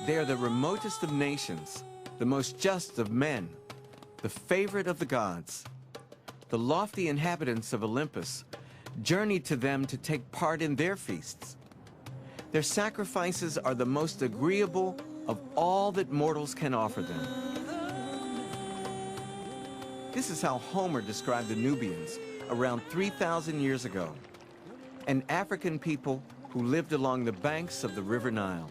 They are the remotest of nations, the most just of men, the favorite of the gods. The lofty inhabitants of Olympus journeyed to them to take part in their feasts. Their sacrifices are the most agreeable of all that mortals can offer them. This is how Homer described the Nubians around 3,000 years ago, an African people who lived along the banks of the River Nile.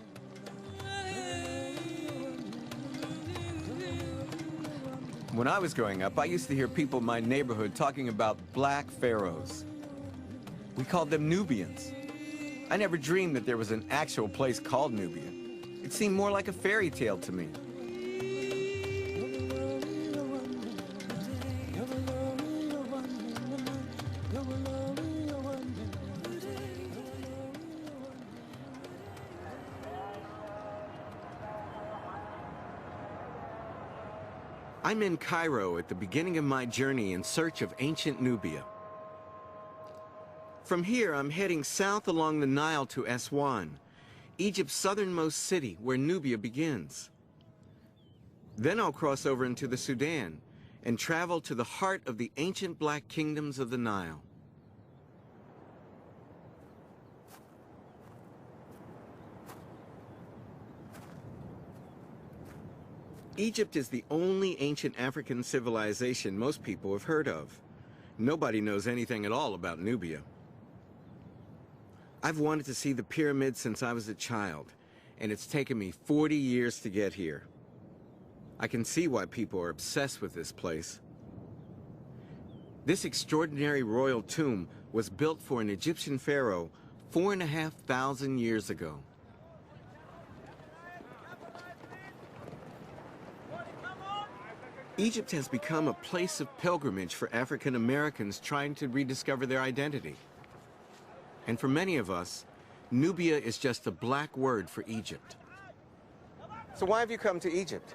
When I was growing up, I used to hear people in my neighborhood talking about black pharaohs. We called them Nubians. I never dreamed that there was an actual place called Nubia. It seemed more like a fairy tale to me. I'm in Cairo at the beginning of my journey in search of ancient Nubia. From here, I'm heading south along the Nile to Aswan, Egypt's southernmost city where Nubia begins. Then I'll cross over into the Sudan and travel to the heart of the ancient black kingdoms of the Nile. Egypt is the only ancient African civilization most people have heard of. Nobody knows anything at all about Nubia. I've wanted to see the pyramids since I was a child, and it's taken me 40 years to get here. I can see why people are obsessed with this place. This extraordinary royal tomb was built for an Egyptian pharaoh 4,500 years ago. Egypt has become a place of pilgrimage for African Americans trying to rediscover their identity. And for many of us, Nubia is just a black word for Egypt. So why have you come to Egypt?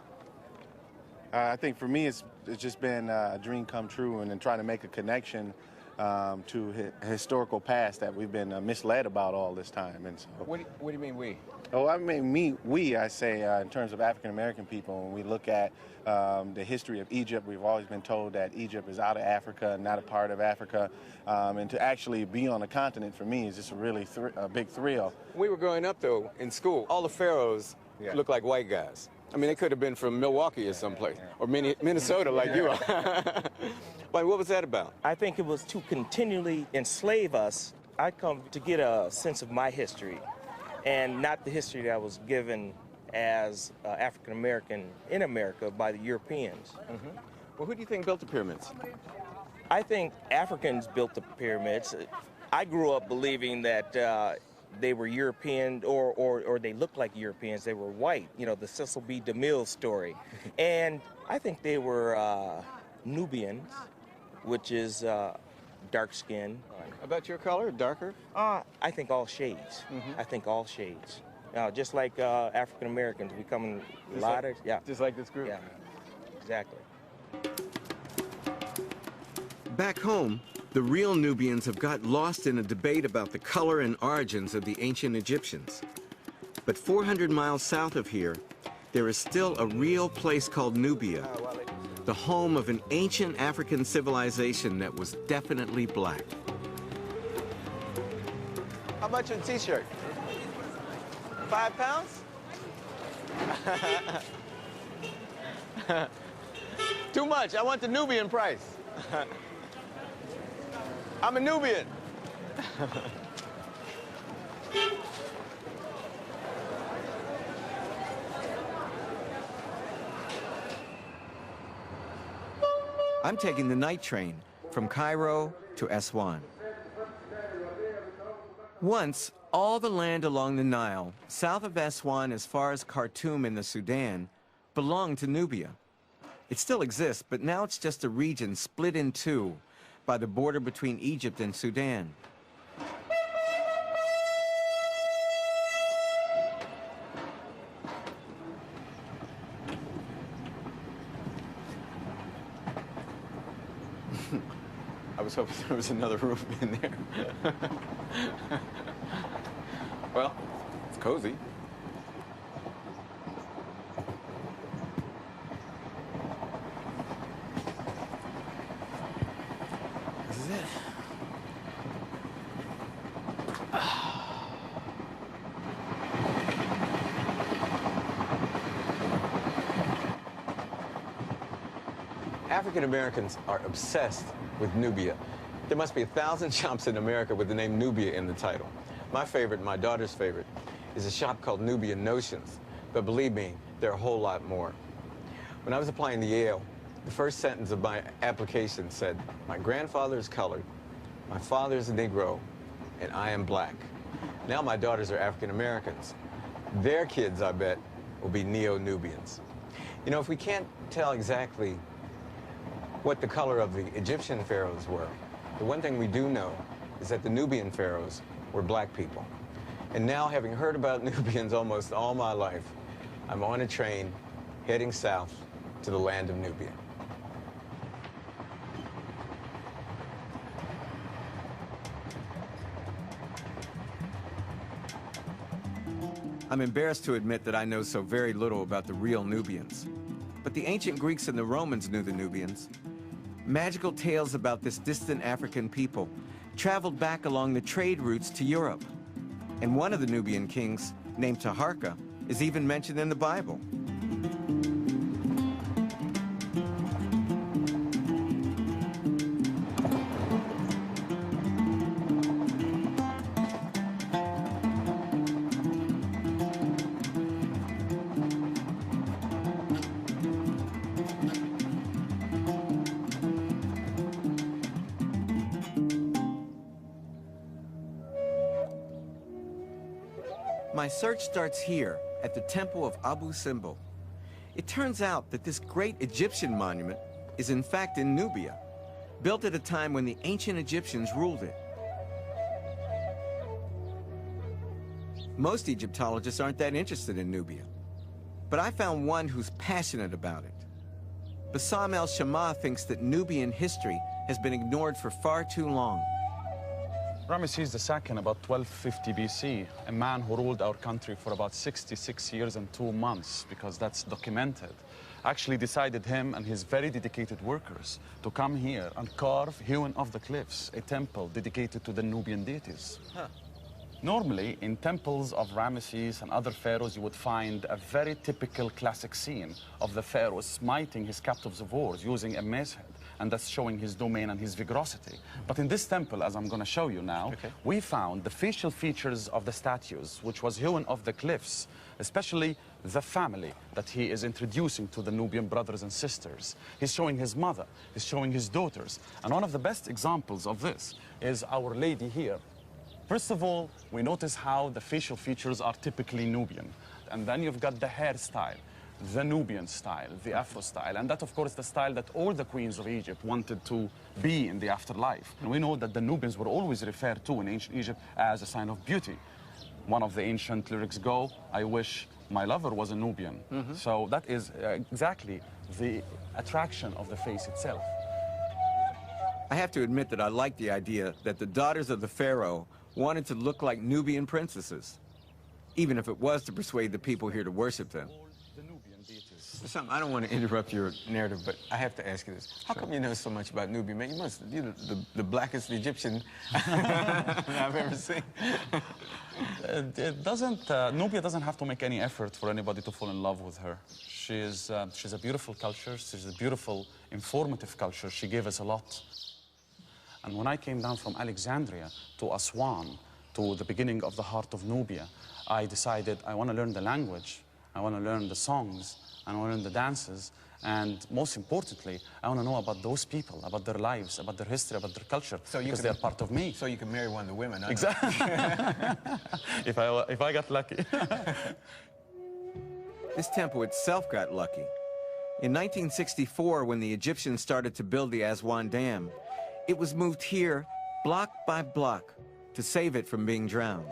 I think for me, it's just been a dream come true, and then trying to make a connection to a historical past that we've been misled about all this time. And so, What do you mean we? Oh, I mean I say in terms of African American people, when we look at the history of Egypt, we've always been told that Egypt is out of Africa, not a part of Africa, and to actually be on the continent for me is just a really a big thrill. We were growing up though in school, all the pharaohs looked like white guys. I mean, they could have been from Milwaukee or someplace, or Minnesota like you are. Like, what was that about? I think it was to continually enslave us. I come to get a sense of my history, and not the history that was given as African American in America by the Europeans. Mm-hmm. Well, who do you think built the pyramids? I think Africans built the pyramids. I grew up believing that they were European, or they looked like Europeans. They were white, you know, the Cecil B. DeMille story. And I think they were Nubians, which is dark skin. About your color, darker? I think all shades. I think all shades. Just like African Americans, we come in a lot of, Just like this group? Yeah, exactly. Back home, the real Nubians have got lost in a debate about the color and origins of the ancient Egyptians. But 400 miles south of here, there is still a real place called Nubia, the home of an ancient African civilization that was definitely black. How about your t-shirt? 5 pounds? Too much. I want the Nubian price. I'm a Nubian. I'm taking the night train from Cairo to Aswan. Once, all the land along the Nile, south of Aswan as far as Khartoum in the Sudan, belonged to Nubia. It still exists, but now it's just a region split in two by the border between Egypt and Sudan. I was hoping there was another room in there. Well, it's cozy. African Americans are obsessed with Nubia. There must be 1,000 shops in America with the name Nubia in the title. My favorite, my daughter's favorite, is a shop called Nubia Notions. But believe me, there are a whole lot more. When I was applying to Yale, the first sentence of my application said, "My grandfather is colored, my father is a Negro, and I am black." Now my daughters are African Americans. Their kids, I bet, will be Neo-Nubians. You know, if we can't tell exactly what the color of the Egyptian pharaohs were, the one thing we do know is that the Nubian pharaohs were black people. And now, having heard about Nubians almost all my life, I'm on a train heading south to the land of Nubia. I'm embarrassed to admit that I know so very little about the real Nubians. But the ancient Greeks and the Romans knew the Nubians. Magical tales about this distant African people traveled back along the trade routes to Europe. And one of the Nubian kings, named Taharka, is even mentioned in the Bible. My search starts here at the temple of Abu Simbel. It turns out that this great Egyptian monument is in fact in Nubia, built at a time when the ancient Egyptians ruled it. Most Egyptologists aren't that interested in Nubia, but I found one who's passionate about it. Bassam el-Shama thinks that Nubian history has been ignored for far too long. Ramesses II, about 1250 BC, a man who ruled our country for about 66 years and 2 months, because that's documented, actually decided him and his very dedicated workers to come here and carve, hewn off the cliffs, a temple dedicated to the Nubian deities. Huh. Normally, in temples of Ramesses and other pharaohs, you would find a very typical classic scene of the pharaoh smiting his captives of war using a mace head, and that's showing his domain and his vigorosity. But in this temple, as I'm going to show you now, we found the facial features of the statues, which was hewn off the cliffs, especially the family that he is introducing to the Nubian brothers and sisters. He's showing his mother, he's showing his daughters. And one of the best examples of this is Our Lady here. First of all, we notice how the facial features are typically Nubian. And then you've got the hairstyle, the Nubian style, the Afro style. And that, of course, the style that all the queens of Egypt wanted to be in the afterlife. And we know that the Nubians were always referred to in ancient Egypt as a sign of beauty. One of the ancient lyrics go, "I wish my lover was a Nubian." So that is exactly the attraction of the face itself. I have to admit that I like the idea that the daughters of the pharaoh wanted to look like Nubian princesses, even if it was to persuade the people here to worship them. Bassam, I don't want to interrupt your narrative, but I have to ask you this. How come you know so much about Nubia, man? You must be the blackest Egyptian I've ever seen. Nubia doesn't have to make any effort for anybody to fall in love with her. She's a beautiful culture. She's a beautiful, informative culture. She gave us a lot. And when I came down from Alexandria to Aswan, to the beginning of the heart of Nubia, I decided I want to learn the language, I want to learn the songs, I want to learn the dances, and most importantly, I want to know about those people, about their lives, about their history, about their culture, because they're part of me. So you can marry one of the women, huh? Exactly. if I got lucky. This temple itself got lucky. In 1964, when the Egyptians started to build the Aswan Dam, it was moved here, block by block, to save it from being drowned.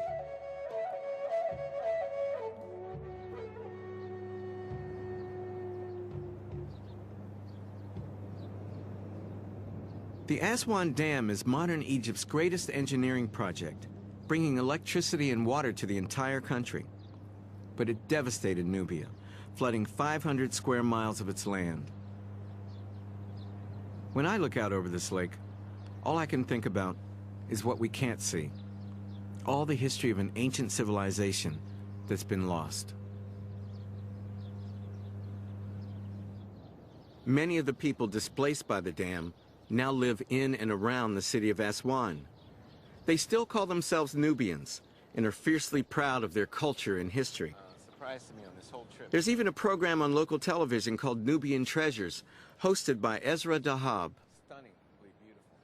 The Aswan Dam is modern Egypt's greatest engineering project, bringing electricity and water to the entire country. But it devastated Nubia, flooding 500 square miles of its land. When I look out over this lake, all I can think about is what we can't see. All the history of an ancient civilization that's been lost. Many of the people displaced by the dam now live in and around the city of Aswan. They still call themselves Nubians and are fiercely proud of their culture and history. Surprise to me on this whole trip. There's even a program on local television called Nubian Treasures, hosted by Ezra Dahab. Stunningly beautiful.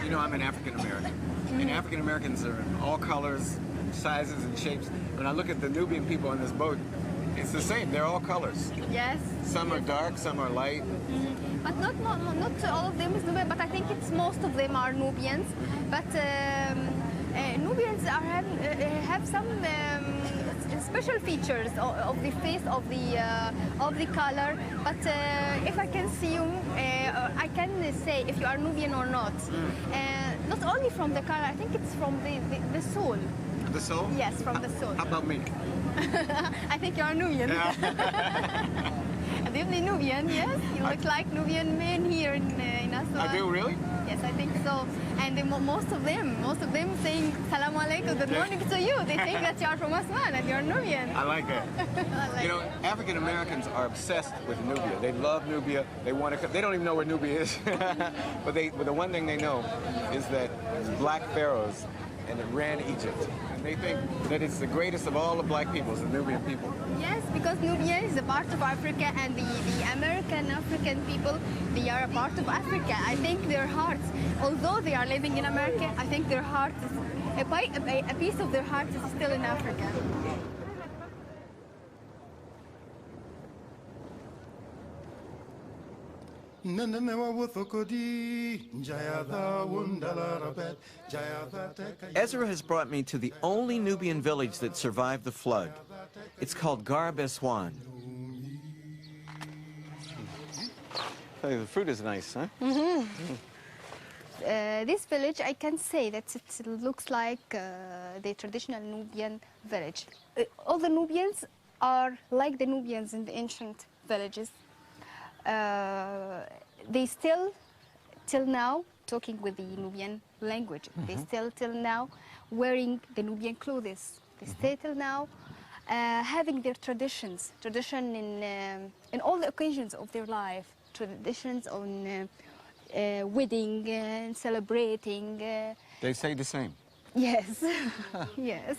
You know, I'm an African American, and African Americans are all colors, sizes, and shapes. When I look at the Nubian people on this boat, it's the same. They're all colors. Yes. Some are dark, some are light. But not all of them is Nubian, but I think it's most of them are Nubians. But Nubians have some special features of the face, of the color. But if I can see you, I can say if you are Nubian or not. Not only from the color, I think it's from the soul. The soul? Yes, from the soul. How about me? I think you are Nubian. Definitely Nubian, yes. You look like Nubian men here in Aswan. I do, really? Yes, I think so. And most of them saying Salam alaikum, good morning to you. They think that you are from Aswan and you're Nubian. I like that. You know, African Americans are obsessed with Nubia. They love Nubia. They want to. They don't even know where Nubia is, but the one thing they know is that black pharaohs and it ran Egypt. And they think that it's the greatest of all the black peoples, the Nubian people. Yes, because Nubia is a part of Africa, and the American African people, they are a part of Africa. I think their hearts, although they are living in America, I think their hearts, a piece of their hearts is still in Africa. Ezra has brought me to the only Nubian village that survived the flood. It's called Garb Aswan. The fruit is nice, huh? This village, I can say that it looks like the traditional Nubian village. All the Nubians are like the Nubians in the ancient villages. They still, till now, talking with the Nubian language. They still, till now, wearing the Nubian clothes. They still, till now, having their tradition in all the occasions of their life. Traditions on wedding and celebrating. They say the same. Yes, yes.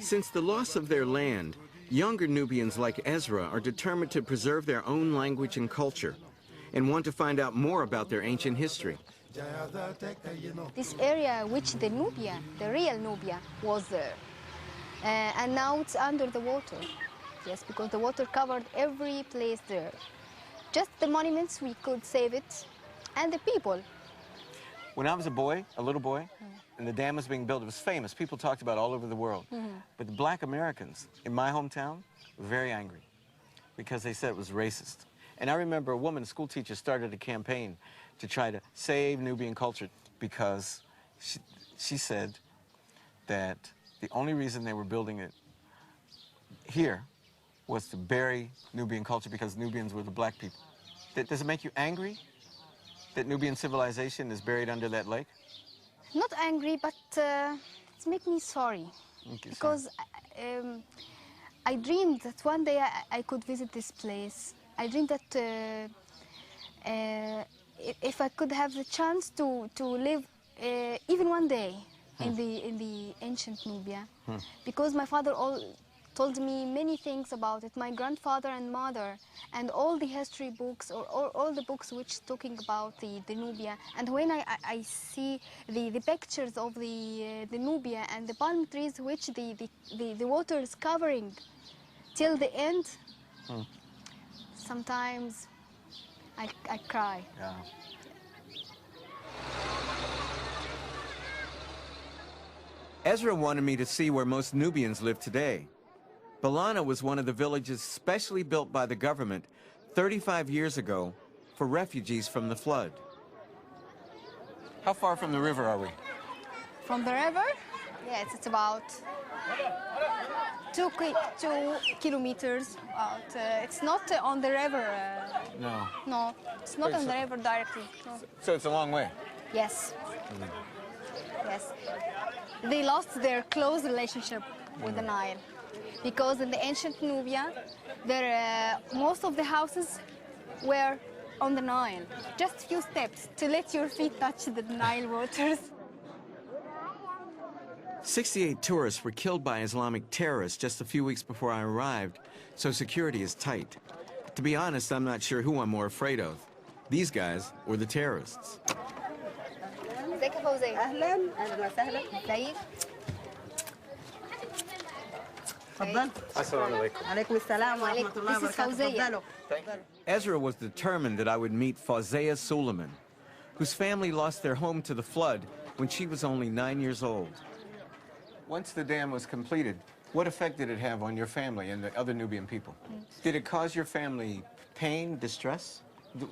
Since the loss of their land, younger Nubians like Ezra are determined to preserve their own language and culture and want to find out more about their ancient history. This area, which the Nubia, the real Nubia, was there. And now it's under the water. Yes, because the water covered every place there. Just the monuments, we could save it, and the people. When I was a boy, a little boy, and the dam was being built, it was famous. People talked about it all over the world. But the black Americans in my hometown were very angry because they said it was racist. And I remember a woman, a school teacher, started a campaign to try to save Nubian culture because she said that the only reason they were building it here was to bury Nubian culture because Nubians were the black people. Does it make you angry that Nubian civilization is buried under that lake? Not angry, but it makes me sorry. Okay, because I dreamed that one day I could visit this place. I dreamed that if I could have the chance to live even one day in the ancient Nubia, because my father told me many things about it, my grandfather and mother, and all the history books, or all the books which talking about the Nubia. And when I see the pictures of the Nubia and the palm trees which the water is covering till the end, sometimes I cry. Yeah. Ezra wanted me to see where most Nubians live today. Balana was one of the villages specially built by the government 35 years ago for refugees from the flood. How far from the river are we? From the river? Yes, it's about 2 kilometers out. It's not on the river. No. No, it's not on the river directly. No. So it's a long way. Yes. Yes. They lost their close relationship with the Nile because in the ancient Nubia, most of the houses were on the Nile. Just a few steps to let your feet touch the Nile waters. 68 tourists were killed by Islamic terrorists just a few weeks before I arrived, so security is tight. To be honest, I'm not sure who I'm more afraid of, these guys or the terrorists. ازيك يا فوزية؟ اهلا اهلا وسهلا ازيك؟ اتفضل Assalamu alaikum. عليكم السلام ورحمه الله This is وبركاته فوزية. اتفضلوا Ezra was determined that I would meet Fawzia Suleiman, whose family lost their home to the flood when she was only 9 years old. Once the dam was completed, what effect did it have on your family and the other Nubian people? Did it cause your family pain, distress?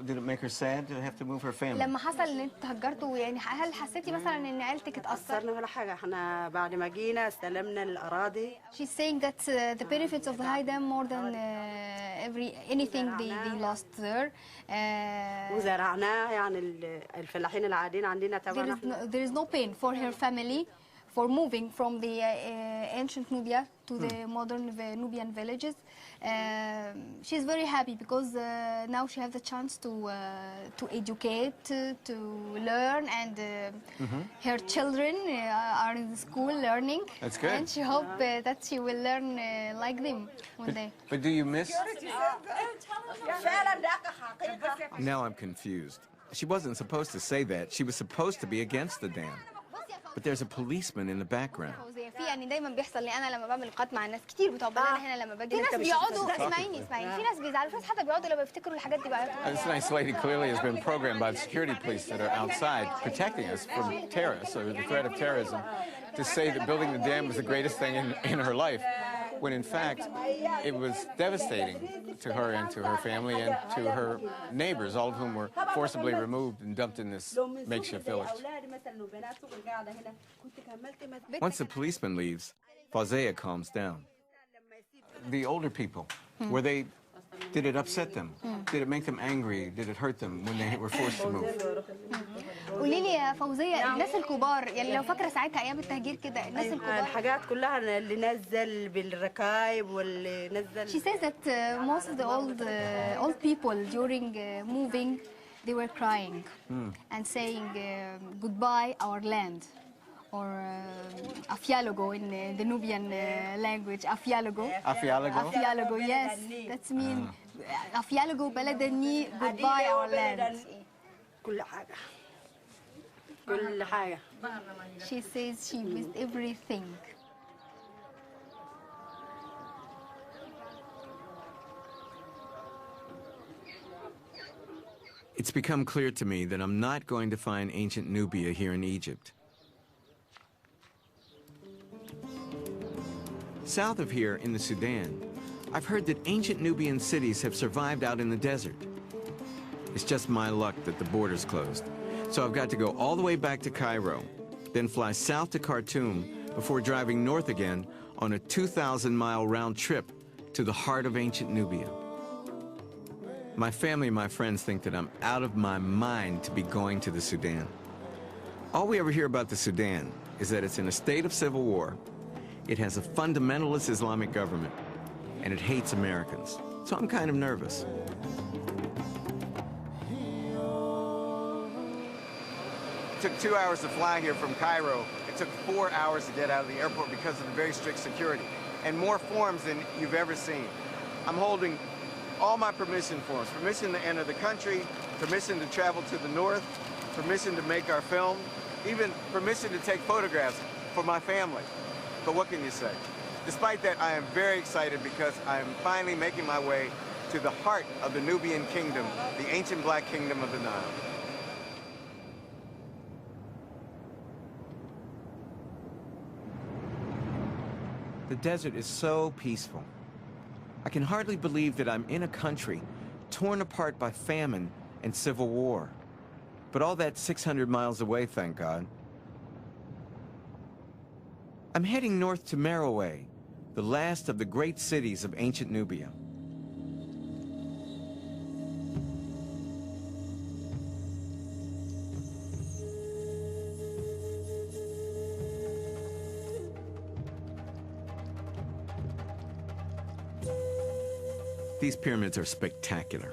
Did it make her sad to have to move her family? لما حصل ان انتوا تهجرتوا يعني هل حسيتي مثلا ان عيلتك اتأثر؟ أثرنا ولا حاجة احنا بعد ما جينا استلمنا الأراضي She's saying that the benefits of the high dam more than anything they lost there. وزرعناه يعني الفلاحين العاديين عندنا طبعا There is no pain for her family for moving from the ancient Nubia to the modern Nubian villages. She's very happy because now she has the chance to educate, to learn, and her children are in the school learning. That's good. And she hopes that she will learn like them one day. But do you miss? Now I'm confused. She wasn't supposed to say that. She was supposed to be against the dam. But there's a policeman in the background. فوزية في يعني دايما بيحصل لي انا لما بعمل لقاءات مع الناس كتير بتوع بلدنا هنا لما باجي في ناس بيقعدوا اسمعيني في ناس بيزعلوا في ناس حتى بيقعدوا لما بيفتكروا الحاجات دي بقى This nice lady clearly has been programmed by the security police that are outside protecting us from terrorists or the threat of terrorism to say that building the dam was the greatest thing in her life, when in fact it was devastating to her and to her family and to her neighbors, all of whom were forcibly removed and dumped in this makeshift village. Once the policeman leaves, Fawzia calms down. The older people, did it upset them? Did it make them angry? Did it hurt them when they were forced to move? قولي لي يا فوزية الناس الكبار يعني لو فاكرة ساعتها أيام التهجير كده الناس الكبار الحاجات كلها اللي نزل بالركايب واللي نزل She says that most of the old people during moving they were crying and saying goodbye our land or afialogo in the Nubian language afialogo afialogo yes that's mean afialogo بلدني goodbye our land كل حاجة كل حاجة She says she missed everything. It's become clear to me that I'm not going to find ancient Nubia here in Egypt. South of here in the Sudan, I've heard that ancient Nubian cities have survived out in the desert. It's just my luck that the border's closed. So I've got to go all the way back to Cairo, then fly south to Khartoum before driving north again on a 2,000-mile round trip to the heart of ancient Nubia. My family and my friends think that I'm out of my mind to be going to the Sudan. All we ever hear about the Sudan is that it's in a state of civil war, it has a fundamentalist Islamic government, and it hates Americans. So I'm kind of nervous. It took 2 hours to fly here from Cairo. It took 4 hours to get out of the airport because of the very strict security, and more forms than you've ever seen. I'm holding all my permission forms, permission to enter the country, permission to travel to the north, permission to make our film, even permission to take photographs for my family. But what can you say? Despite that, I am very excited because I am finally making my way to the heart of the Nubian kingdom, the ancient black kingdom of the Nile. The desert is so peaceful. I can hardly believe that I'm in a country torn apart by famine and civil war. But all that 600 miles away, thank God. I'm heading north to Merowe, the last of the great cities of ancient Nubia. These pyramids are spectacular.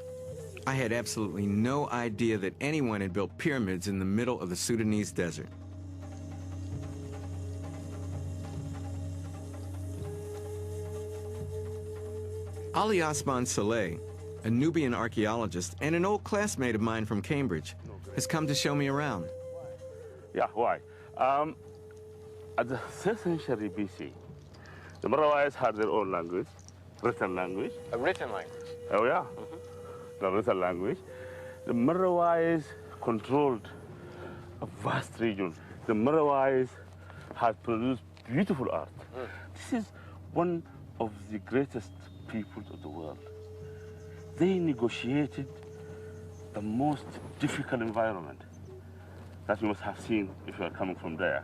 I had absolutely no idea that anyone had built pyramids in the middle of the Sudanese desert. Ali Osman Saleh, a Nubian archaeologist and an old classmate of mine from Cambridge, has come to show me around. Yeah, why? At the 6th century BC, the Merowites had their own language, written language. A written language. Oh, yeah, the written language. The Merowites controlled a vast region. The Merowites had produced beautiful art. This is one of the greatest peoples of the world. They negotiated the most difficult environment that you must have seen if you are coming from there.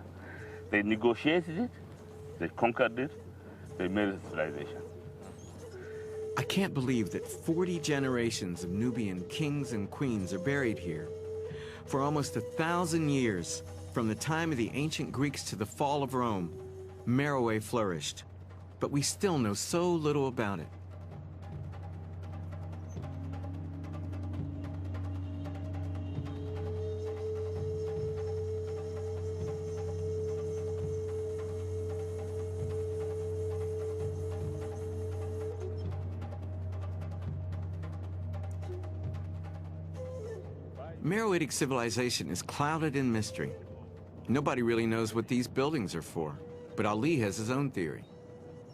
They negotiated it, they conquered it, they made it a civilization. I can't believe that 40 generations of Nubian kings and queens are buried here. For almost 1,000 years, from the time of the ancient Greeks to the fall of Rome, Merowe flourished. But we still know so little about it. Meroitic civilization is clouded in mystery. Nobody really knows what these buildings are for, but Ali has his own theory.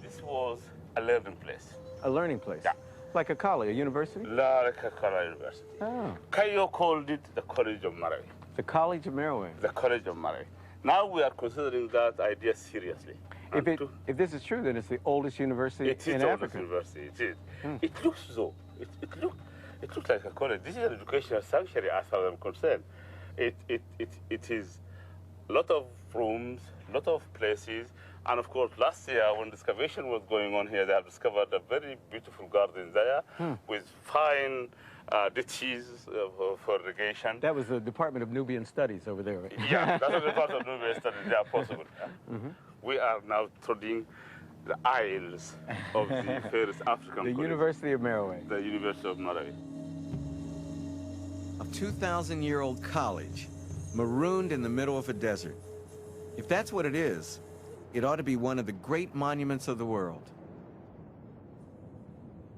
This was a learning place. A learning place? Yeah. Like a college, a university? Like a college university. Oh. Cairo called it the College of Merowe. The College of Merowe. The College of Merowe. Now we are considering that idea seriously. If this is true, then it's the oldest university it is in the Africa. oldest university. It is. It looks so. It looks like a college. This is an educational sanctuary as far as I'm concerned. It is a lot of rooms, a lot of places, and of course last year when the excavation was going on here, they have discovered a very beautiful garden there with fine ditches for irrigation. That was the Department of Nubian Studies over there. Right? Yeah, that was the part of Nubia studies, yeah, possible. We are now treading the aisles of the fairest African college. University of Merowe. The University of Merowe. A 2,000-year-old college, marooned in the middle of a desert. If that's what it is, it ought to be one of the great monuments of the world.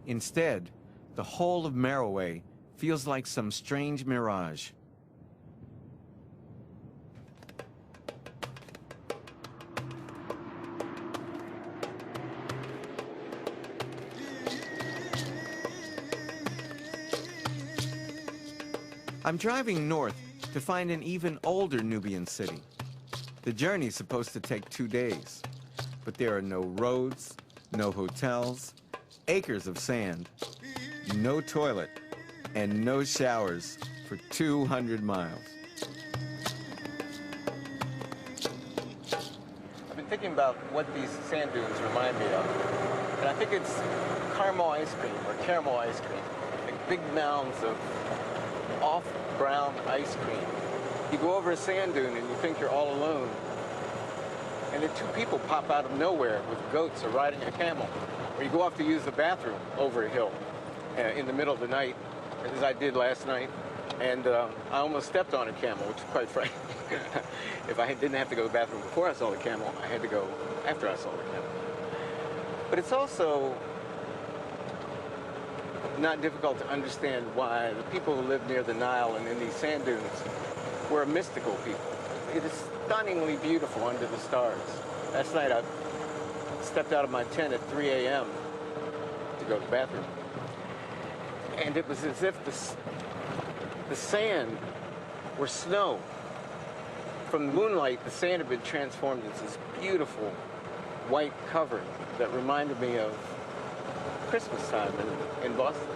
Instead, the whole of Merowe feels like some strange mirage. I'm driving north to find an even older Nubian city. The journey's supposed to take 2 days, but there are no roads, no hotels, acres of sand, no toilet, and no showers for 200 miles. I've been thinking about what these sand dunes remind me of. And I think it's caramel ice cream or caramel ice cream. Like big mounds of off-brown ice cream. You go over a sand dune and you think you're all alone. And then two people pop out of nowhere with goats or riding a camel. Or you go off to use the bathroom over a hill in the middle of the night, as I did last night. And I almost stepped on a camel, which is quite frightening. If I didn't have to go to the bathroom before I saw the camel, I had to go after I saw the camel. But it's also not difficult to understand why the people who live near the Nile and in these sand dunes were a mystical people. It is stunningly beautiful under the stars. Last night I stepped out of my tent at 3 a.m. to go to the bathroom. And it was as if the sand were snow. From the moonlight, the sand had been transformed into this beautiful white covering that reminded me of Christmas time in Boston.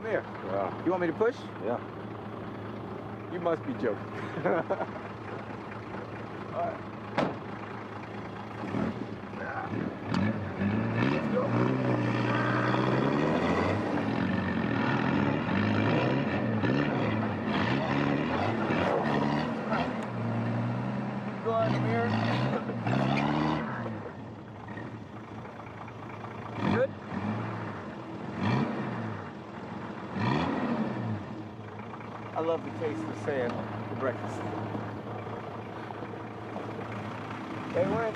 here. Yeah. You want me to push? Yeah. You must be joking. All right. Let's go. Keep going from here. Good? I love the taste of sand for breakfast. Hey, Wayne.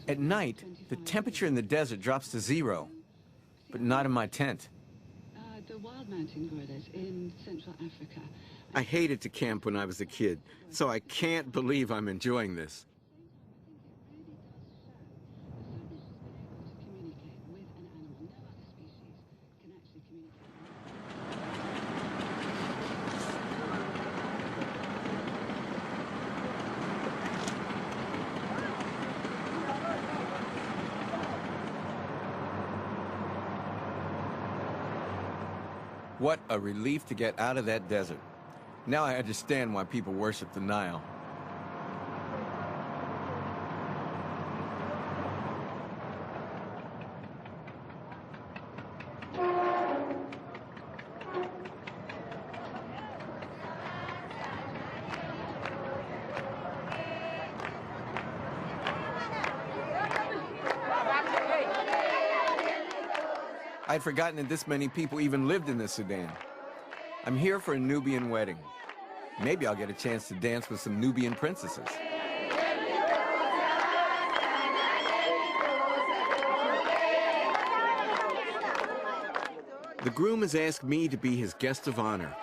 At night, the temperature in the desert drops to 0, but not in my tent. The wild mountain gorillas in Central Africa. I hated to camp when I was a kid, so I can't believe I'm enjoying this. What a relief to get out of that desert. Now I understand why people worship the Nile. I'd forgotten that this many people even lived in the Sudan. I'm here for a Nubian wedding. Maybe I'll get a chance to dance with some Nubian princesses. The groom has asked me to be his guest of honor.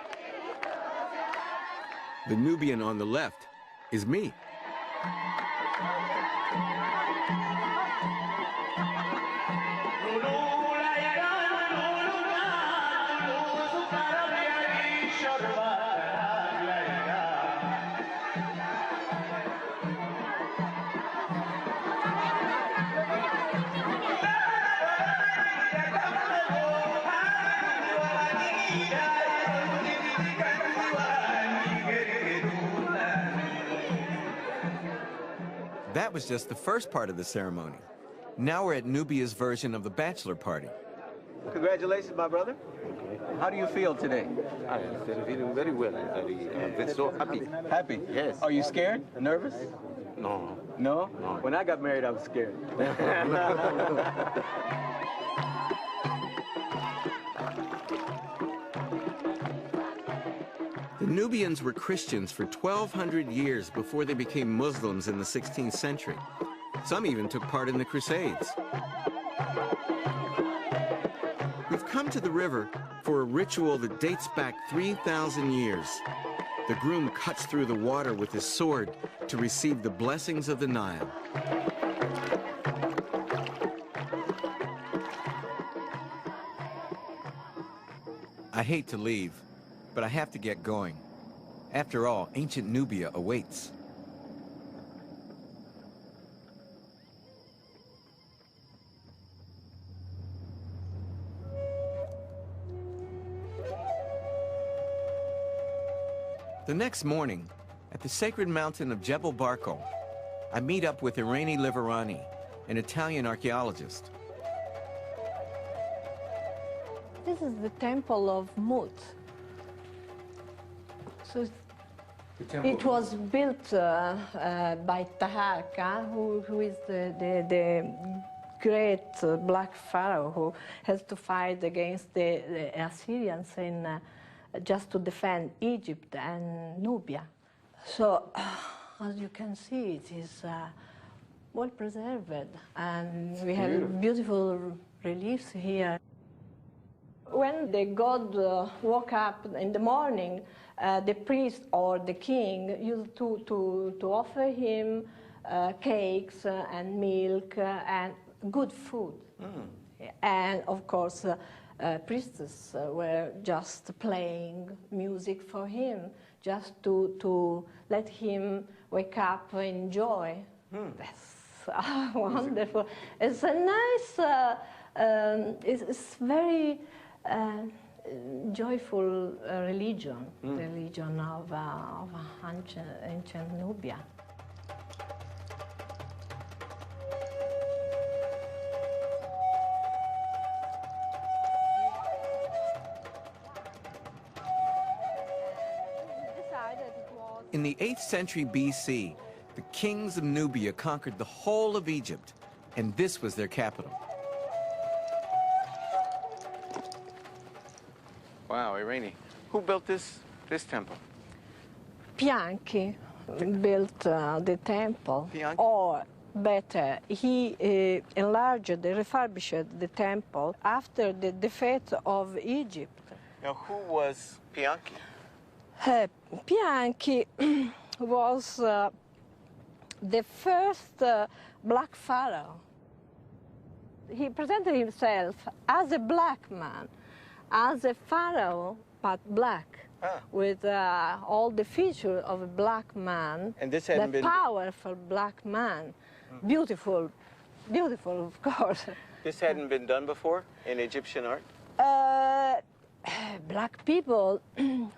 The Nubian on the left is me. That was just the first part of the ceremony. Now we're at Nubia's version of the bachelor party. Congratulations, my brother. Okay. How do you feel today? I am feeling very well. I'm so happy. Happy? Yes. Are you scared? Nervous? No. No? No. When I got married, I was scared. The Nubians were Christians for 1,200 years before they became Muslims in the 16th century. Some even took part in the Crusades. We've come to the river for a ritual that dates back 3,000 years. The groom cuts through the water with his sword to receive the blessings of the Nile. I hate to leave, but I have to get going. After all, ancient Nubia awaits. The next morning, at the sacred mountain of Jebel Barkal, I meet up with Irene Liverani, an Italian archaeologist. This is the temple of Mut. So it was built by Taharqa, who is the great black pharaoh who has to fight against the Assyrians in, just to defend Egypt and Nubia. So as you can see, it is well preserved, and we have beautiful reliefs here. When the god woke up in the morning, the priest or the king used to offer him cakes and milk and good food. And of course, priestesses were just playing music for him, just to let him wake up in joy. That's wonderful. It's a nice, it's very joyful religion, the religion of ancient Nubia. In the 8th century BC, the kings of Nubia conquered the whole of Egypt, and this was their capital. Wow, Irene, who built this temple? Bianchi built the temple, or better, he enlarged, refurbished the temple after the defeat of Egypt. Now, who was Bianchi? Bianchi was the first black pharaoh. He presented himself as a black man, as a pharaoh, but black, with all the features of a black man, and this hadn't been powerful black man, beautiful, beautiful, of course. This hadn't been done before in Egyptian art? Black people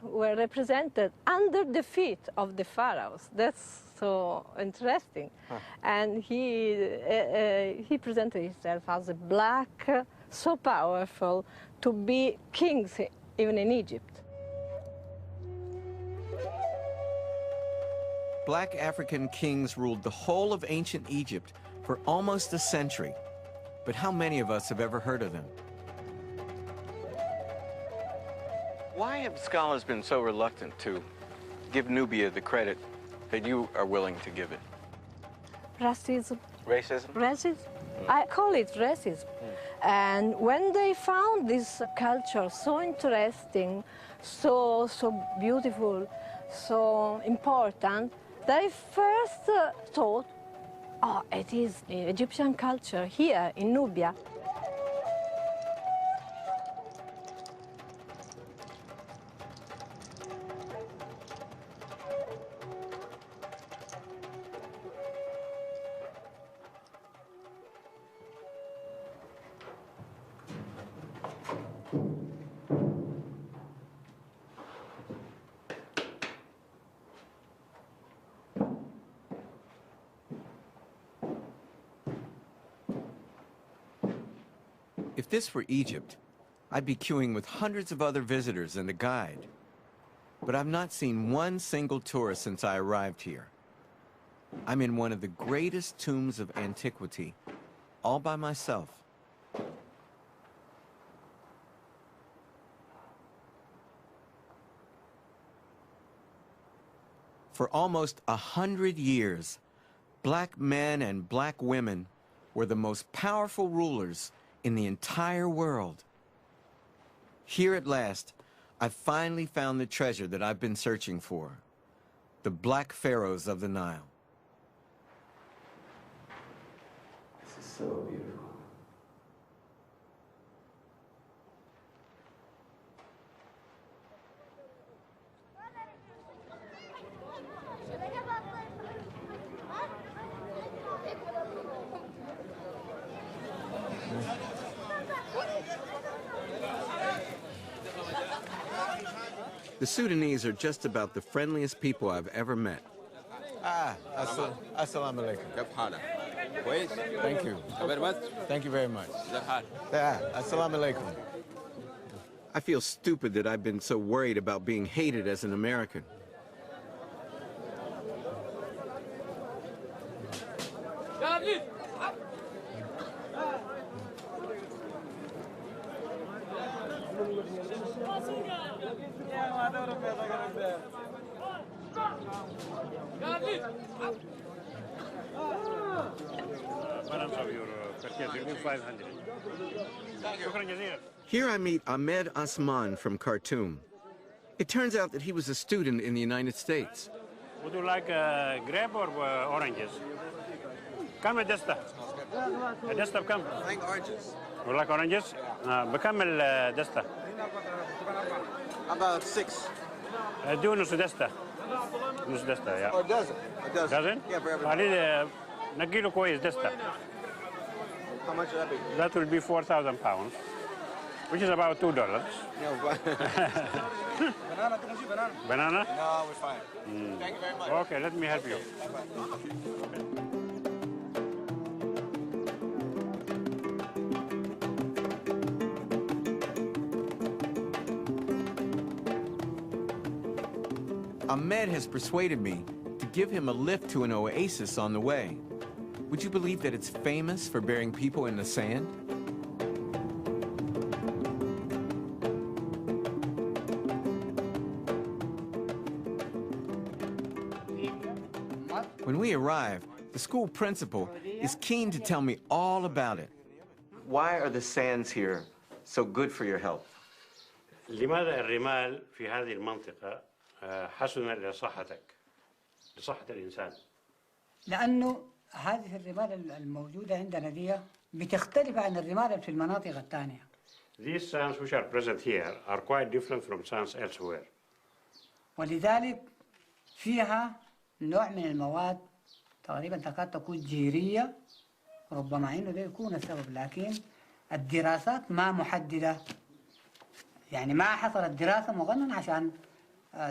were represented under the feet of the pharaohs. That's so interesting. And he presented himself as a black, so powerful, to be kings even in Egypt. Black African kings ruled the whole of ancient Egypt for almost a century. But how many of us have ever heard of them? Why have scholars been so reluctant to give Nubia the credit that you are willing to give it? Racism. Racism? Racism. I call it racism. And when they found this culture so interesting, so beautiful, so important, they first thought, oh, it is Egyptian culture here in Nubia. If this were Egypt, I'd be queuing with hundreds of other visitors and a guide. But I've not seen one single tourist since I arrived here. I'm in one of the greatest tombs of antiquity, all by myself. For almost 100 years, black men and black women were the most powerful rulers in the entire world. Here at last, I've finally found the treasure that I've been searching for, the black pharaohs of the Nile. This is so beautiful. The Sudanese are just about the friendliest people I've ever met. Assalamu alaikum. Thank you. Thank you very much. Assalamu alaikum. I feel stupid that I've been so worried about being hated as an American. Balance of your purchase will be 500. شكرا جزيلا. Here I meet Ahmed Asman from Khartoum. It turns out that he was a student in the United States. Would you like grape or oranges? كم الدستة؟ الدستة بكم؟ I like oranges. You like oranges؟ بكم الدستة؟ About 6. اديه نص دستة. نص دستة يا. Or a dozen. A dozen. Dozen؟ Yeah, for everybody. خليه نقي له كويس دستة. How much would that be? That will be 4,000 pounds, which is about $2. No, banana? Banana? No, we're fine. Thank you very much. Okay, let me help you. Ahmed has persuaded me to give him a lift to an oasis on the way. Would you believe that it's famous for burying people in the sand? When we arrive, the school principal is keen to tell me all about it. Why are the sands here so good for your health? لماذا الرمال في هذه المنطقة حسنة لصحتك لصحة الإنسان؟ لأنه هذه الرمال الموجودة عندنا دي بتختلف عن الرمال في المناطق الثانية. These sands which are present here are quite different from sands elsewhere. ولذلك فيها نوع من المواد تقريبا تكاد تكون جيرية، ربما إنه ده يكون السبب، لكن الدراسات ما محددة، يعني ما حصلت دراسة مقننة عشان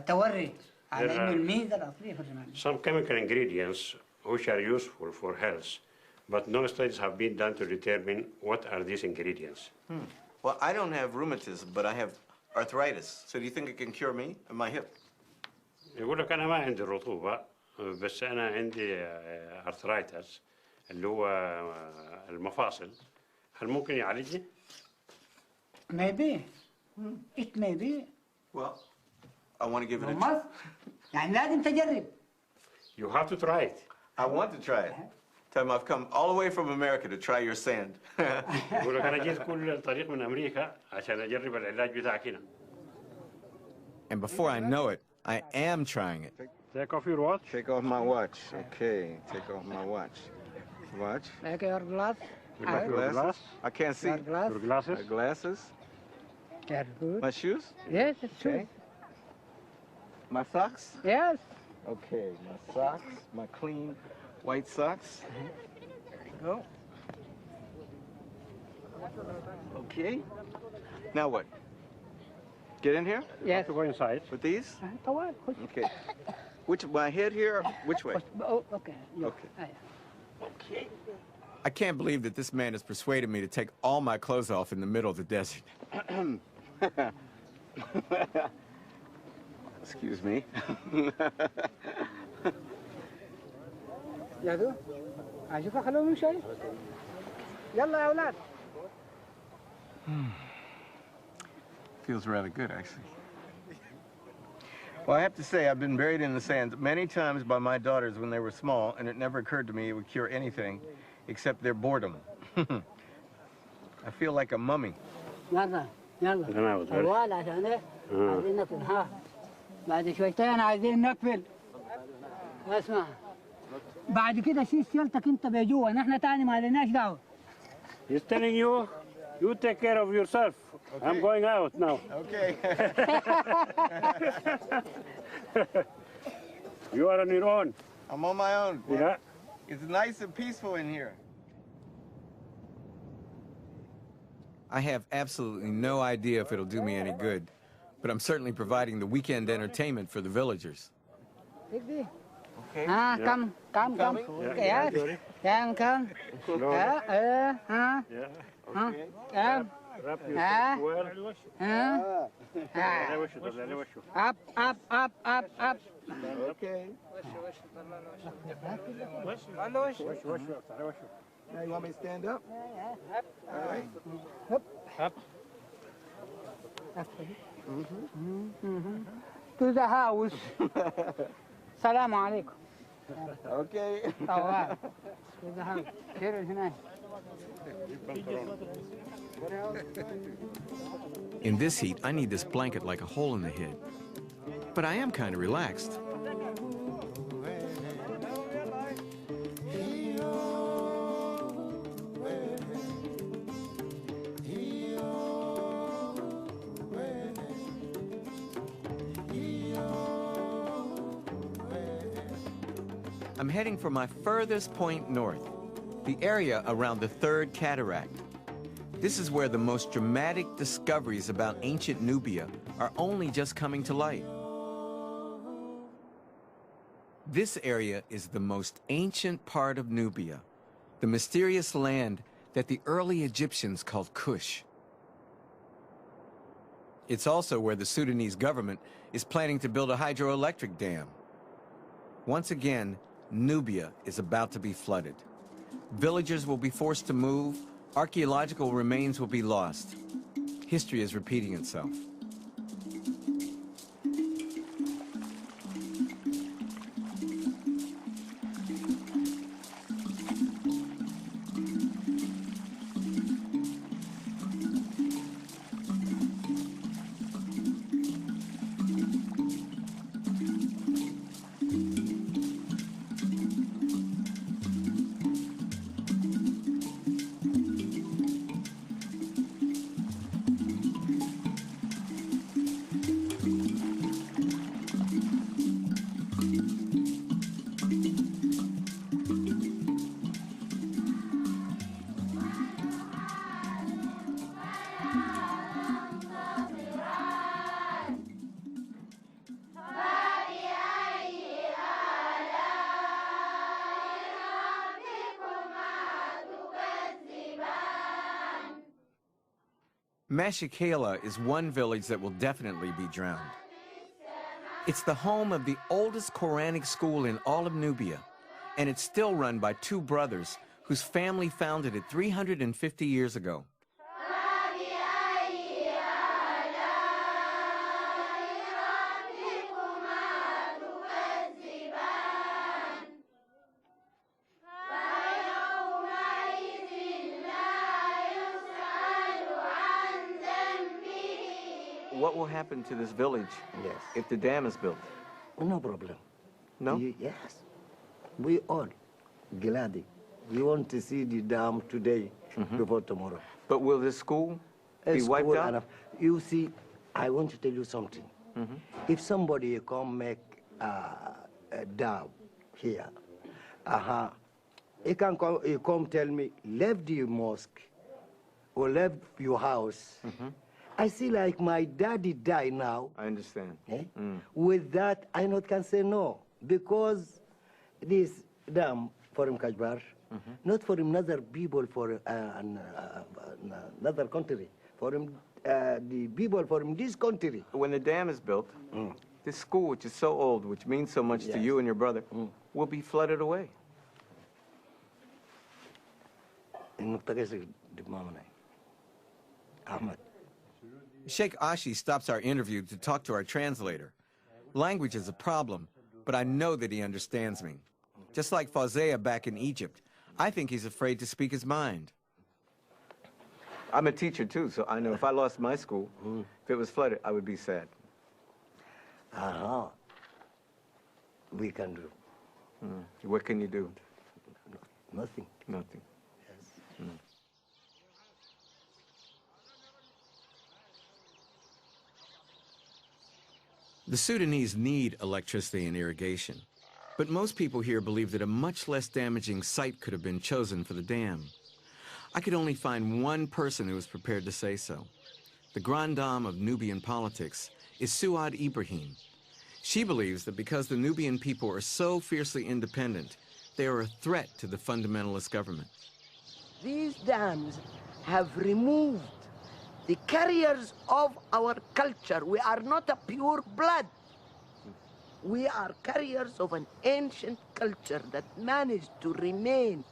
توري على إنه الميزة الأصلية في الرمال. Some chemical ingredients which are useful for health, but no studies have been done to determine what are these ingredients. Well, I don't have rheumatism, but I have arthritis. So do you think it can cure me and my hip? يقول لك أنا ما عندي الرطوبة بس أنا عندي arthritis اللي هو المفاصل. هل ممكن يعالجني؟ Maybe. It may be. Well, I want to give it a try. يعني لازم تجرب. You have to try it. I want to try it. Tell them I've come all the way from America to try your sand. يقول لك أنا جيت كل الطريق من أمريكا عشان أجرب العلاج بتاعك هنا. And before I know it, I am trying it. Take off your watch. Take off my watch. Okay, take off my watch. Watch. Like your glass. My glasses. I can't see. Your glasses. My glasses. Very good. My shoes? Yes, it's true. My socks? Yes. Okay, my socks, my clean white socks. There you go. Okay. Now what? Get in here? Yes. To go inside. With these? طوال. Okay. Which, my head here? Which way? Oh, okay. Okay. Okay. I can't believe that this man has persuaded me to take all my clothes off in the middle of the desert. Excuse me. يا دو عايزك خلوهم شيء يلا يا أولاد. Feels rather good, actually. Well, I have to say, I've been buried in the sand many times by my daughters when they were small, and it never occurred to me it would cure anything except their boredom. I feel like a mummy. يلا يلا طوال عشان ايه عايزين نقفل ها بعد شويتين عايزين نقفل. اسمع بعد كده شيل سيالتك انت بجوا، نحن تاني ما لناش دعوه. He's telling you, you take care of yourself. Okay. I'm going out now. Okay. You are on your own. I'm on my own. Yeah. It's nice and peaceful in here. I have absolutely no idea if it'll do me any good, but I'm certainly providing the weekend entertainment for the villagers. Okay. Ah, Yeah. come. Yeah, Yes. Come. Yeah. Yeah. Wrap yourself well. Up. Okay. Now you want me to stand up? All right. Up. To the house. السلام عليكم. Okay. طوال. كيف هناك؟ In this heat, I need this blanket like a hole in the head. But I am kind of relaxed. I'm heading for my furthest point north, the area around the Third Cataract. This is where the most dramatic discoveries about ancient Nubia are only just coming to light. This area is the most ancient part of Nubia, the mysterious land that the early Egyptians called Kush. It's also where the Sudanese government is planning to build a hydroelectric dam. Once again, Nubia is about to be flooded. Villagers will be forced to move, archaeological remains will be lost. History is repeating itself. Mashikela is one village that will definitely be drowned. It's the home of the oldest Quranic school in all of Nubia, and it's still run by two brothers whose family founded it 350 years ago. What will happen to this village if the dam is built? No problem. No? Yes. We all glad. We want to see the dam today before tomorrow. But will this school be wiped out? You see, I want to tell you something. If somebody come make a dam here, he come tell me, leave the mosque or leave your house. I see like my daddy died now. I understand. With that, I not can say no, because this dam for him Kajbar, not for another people for another country, for him the people for him this country. When the dam is built, this school, which is so old, which means so much to you and your brother, will be flooded away. Ahmed. Sheikh Ashi stops our interview to talk to our translator. Language is a problem, but I know that he understands me. Just like Fawzia back in Egypt, I think he's afraid to speak his mind. I'm a teacher too, so I know if I lost my school, if it was flooded, I would be sad. We can do. What can you do? Nothing. Nothing. Yes. The Sudanese need electricity and irrigation, but most people here believe that a much less damaging site could have been chosen for the dam. I could only find one person who was prepared to say so. The grande dame of Nubian politics is Suad Ibrahim. She believes that because the Nubian people are so fiercely independent, they are a threat to the fundamentalist government. These dams have removed the carriers of our culture. We are not a pure blood. We are carriers of an ancient culture that managed to remain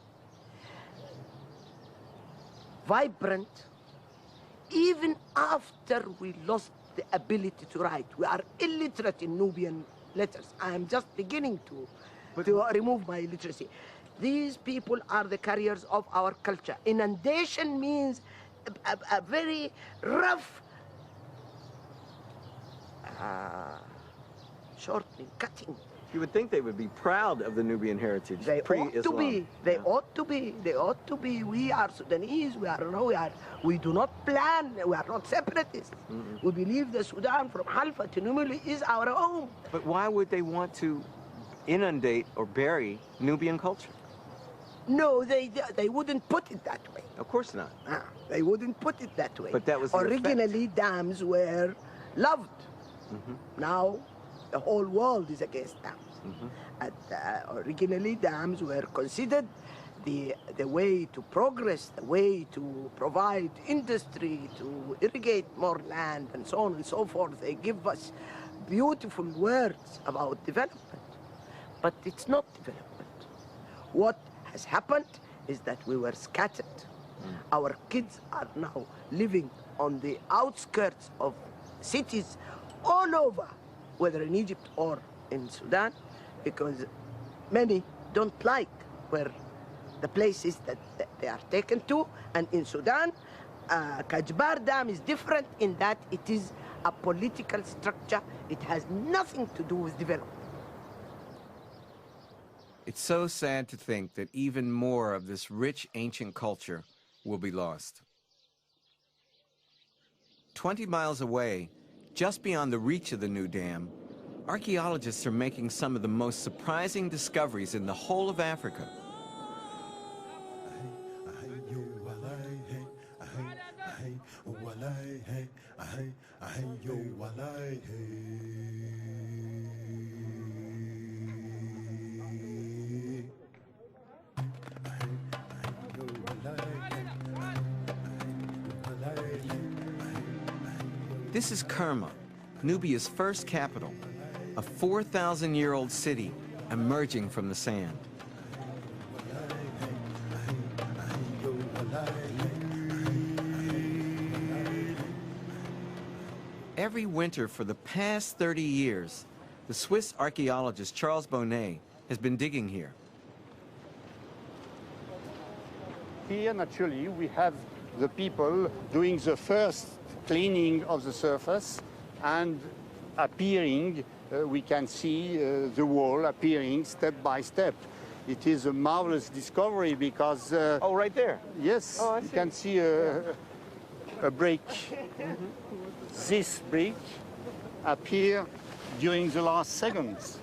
vibrant even after we lost the ability to write. We are illiterate in Nubian letters. I am just beginning to remove my literacy. These people are the carriers of our culture. Inundation means a very rough shortening, cutting. You would think they would be proud of the Nubian heritage. They ought to be. They Yeah. ought to be. They ought to be. We are Sudanese. We do not plan. We are not separatists. We believe the Sudan from Halfa to Numili is our home. But why would they want to inundate or bury Nubian culture? No, they wouldn't put it that way. Of course not. They wouldn't put it that way. But that was the originally dams were loved. Now the whole world is against dams. Originally dams were considered the way to progress, the way to provide industry, to irrigate more land, and so on and so forth. They give us beautiful words about development, but it's not development. What has happened is that we were scattered. Our kids are now living on the outskirts of cities all over, whether in Egypt or in Sudan, because many don't like where the places that they are taken to. And in Sudan, Kajbar Dam is different in that it is a political structure. It has nothing to do with development. It's so sad to think that even more of this rich ancient culture will be lost. 20 miles away, just beyond the reach of the new dam, archaeologists are making some of the most surprising discoveries in the whole of Africa. This is Kerma, Nubia's first capital, a 4,000-year-old city emerging from the sand. Every winter for the past 30 years, the Swiss archaeologist Charles Bonnet has been digging here. Here, naturally, we have the people doing the first cleaning of the surface and appearing, we can see the wall appearing step by step. It is a marvelous discovery because... oh, right there? Yes, you can see a break. This break appear during the last seconds.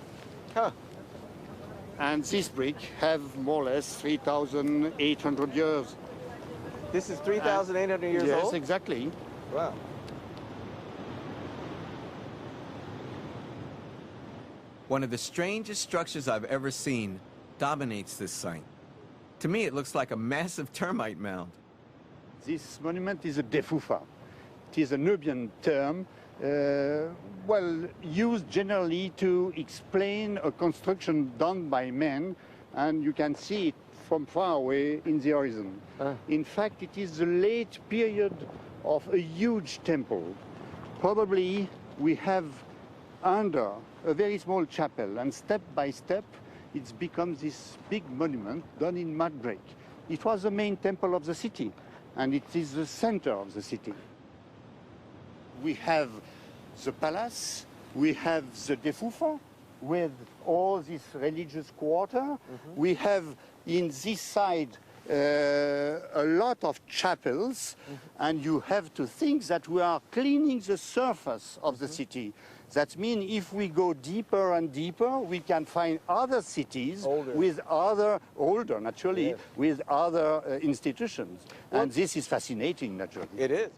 And this brick have more or less 3,800 years. This is 3,800 years old? Yes, exactly. Wow. One of the strangest structures I've ever seen dominates this site. To me, it looks like a massive termite mound. This monument is a defufa. It is a Nubian term, well, used generally to explain a construction done by men, and you can see it from far away in the horizon. In fact, it is the late period of a huge temple. Probably we have under a very small chapel, and step by step it's become this big monument done in mud break. It was the main temple of the city, and it is the center of the city. We have the palace, we have the defufa with all this religious quarter. We have in this side a lot of chapels, and you have to think that we are cleaning the surface of the city. That means if we go deeper and deeper, we can find other cities with other, older naturally, with other institutions. And this is fascinating, naturally. It is.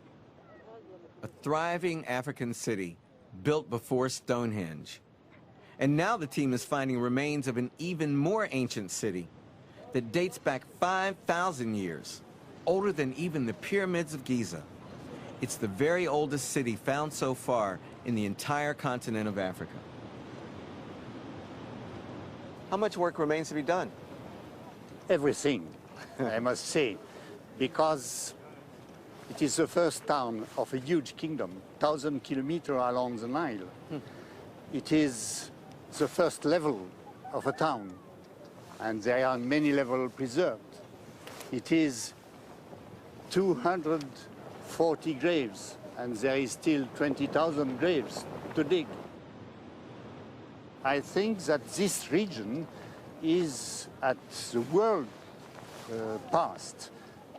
A thriving African city built before Stonehenge. And now the team is finding remains of an even more ancient city that dates back 5,000 years, older than even the pyramids of Giza. It's the very oldest city found so far in the entire continent of Africa. How much work remains to be done? Everything, I must say, because it is the first town of a huge kingdom, 1,000 kilometers along the Nile. It is the first level of a town, and there are many levels preserved. It is 240 graves, and there is still 20,000 graves to dig. I think that this region is, at the world past,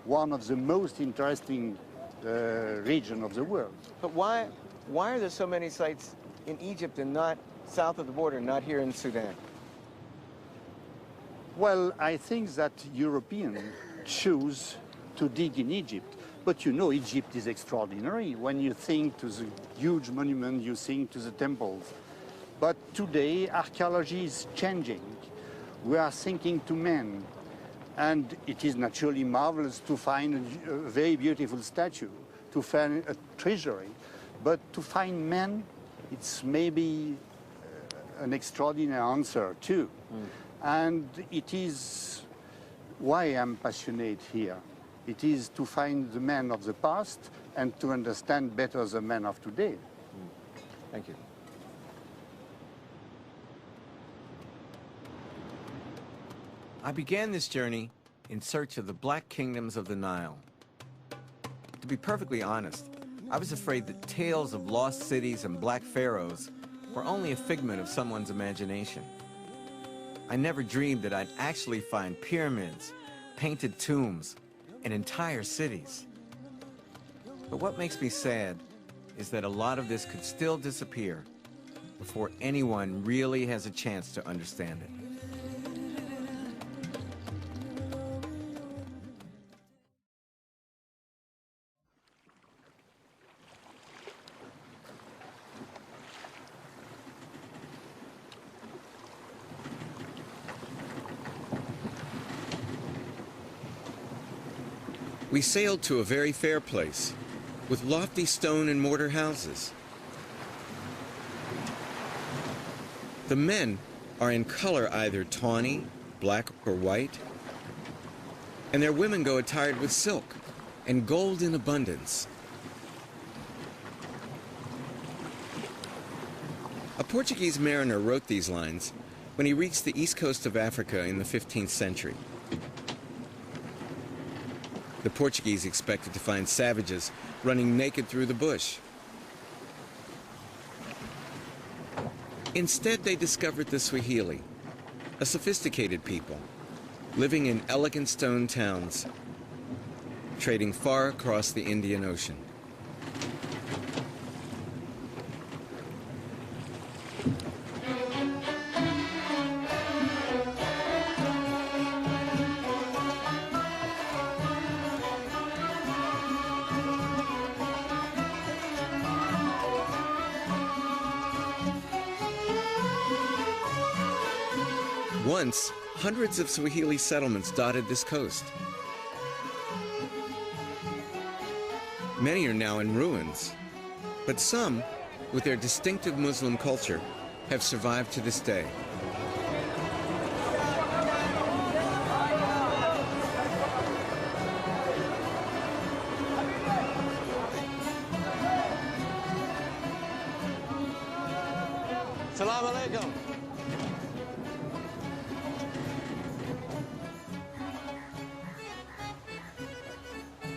one of the most interesting region of the world. But why are there so many sites in Egypt and not south of the border, not here in Sudan? Well, I think that Europeans choose to dig in Egypt. But you know, Egypt is extraordinary. When you think to the huge monument, you think to the temples. But today, archaeology is changing. We are thinking to men. And it is naturally marvelous to find a very beautiful statue, to find a treasury. But to find men, it's maybe an extraordinary answer too. And it is why I'm passionate here. It is to find the men of the past and to understand better the men of today. Thank you. I began this journey in search of the black kingdoms of the Nile. To be perfectly honest, I was afraid that tales of lost cities and black pharaohs were only a figment of someone's imagination. I never dreamed that I'd actually find pyramids, painted tombs, and entire cities. But what makes me sad is that a lot of this could still disappear before anyone really has a chance to understand it. We sailed to a very fair place, with lofty stone and mortar houses. The men are in color either tawny, black, or white, and their women go attired with silk and gold in abundance. A Portuguese mariner wrote these lines when he reached the east coast of Africa in the 15th century. The Portuguese expected to find savages running naked through the bush. Instead, they discovered the Swahili, a sophisticated people, living in elegant stone towns, trading far across the Indian Ocean. Once, hundreds of Swahili settlements dotted this coast. Many are now in ruins, but some, with their distinctive Muslim culture, have survived to this day. Assalamu alaikum.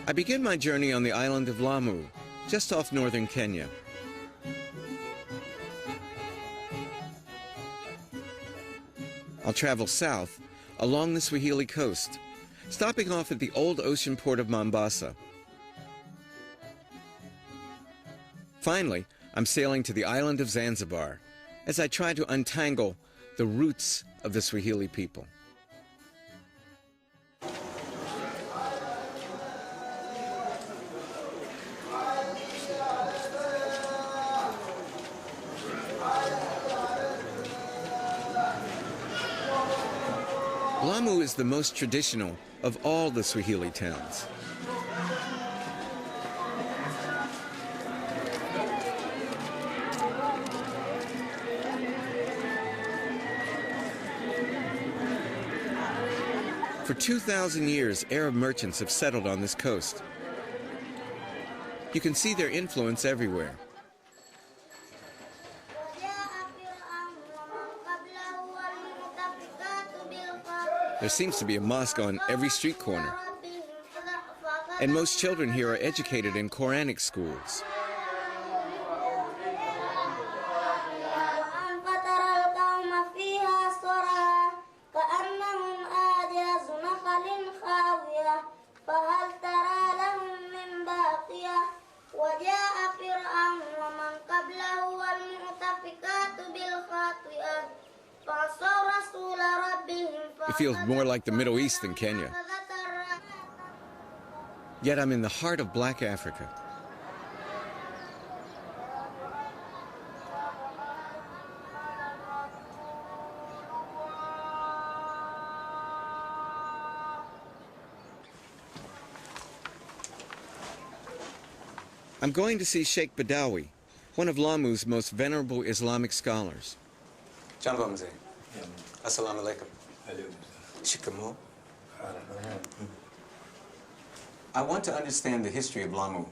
I begin my journey on the island of Lamu, just off northern Kenya. I'll travel south along the Swahili coast, stopping off at the old ocean port of Mombasa. Finally, I'm sailing to the island of Zanzibar as I try to untangle the roots of the Swahili people. Lamu is the most traditional of all the Swahili towns. For 2,000 years, Arab merchants have settled on this coast. You can see their influence everywhere. There seems to be a mosque on every street corner. And most children here are educated in Quranic schools. It feels more like the Middle East than Kenya. Yet I'm in the heart of Black Africa. I'm going to see Sheikh Badawi, one of Lamu's most venerable Islamic scholars. Jambo mzee. Assalamu alaikum. Shikamoo. I want to understand the history of Lamu.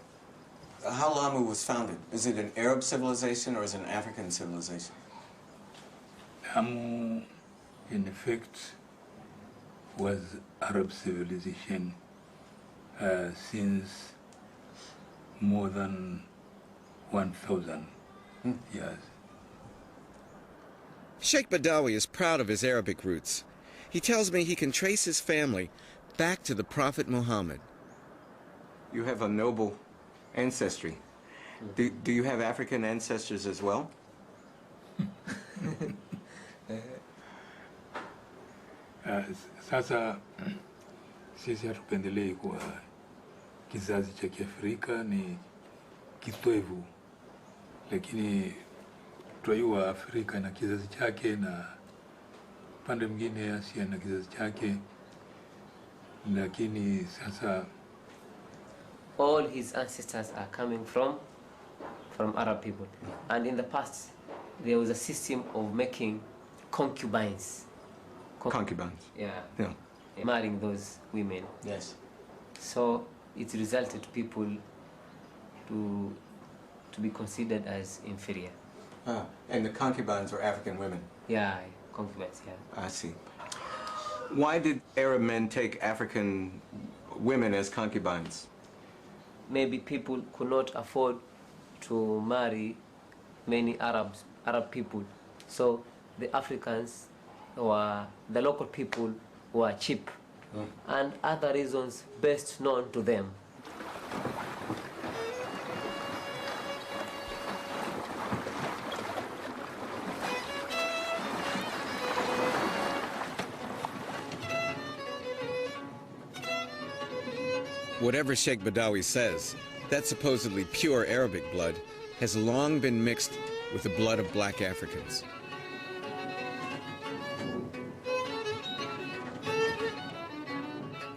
How Lamu was founded. Is it an Arab civilization or is it an African civilization? Lamu, in effect, was Arab civilization since more than 1,000 years. Sheikh Badawi is proud of his Arabic roots. He tells me he can trace his family back to the Prophet Muhammad. You have a noble ancestry. Do you have African ancestors as well? Sasa sisi hatupendelei kwa kizazi cha Kiafrika ni kitoevu, lakini twajua Afrika na kizazi chake na pande mwingine Asia na kizazi chake, lakini sasa all his ancestors are coming from Arab people, and in the past there was a system of making concubines. Concubines? Yeah. Yeah. Marrying those women. Yes. So it resulted people to be considered as inferior. And the concubines were African women? Yeah, concubines, yeah. I see. Why did Arab men take African women as concubines? Maybe people could not afford to marry many Arab people. So the Africans or the local people were cheap. And other reasons best known to them. Whatever Sheikh Badawi says, that supposedly pure Arabic blood has long been mixed with the blood of Black Africans.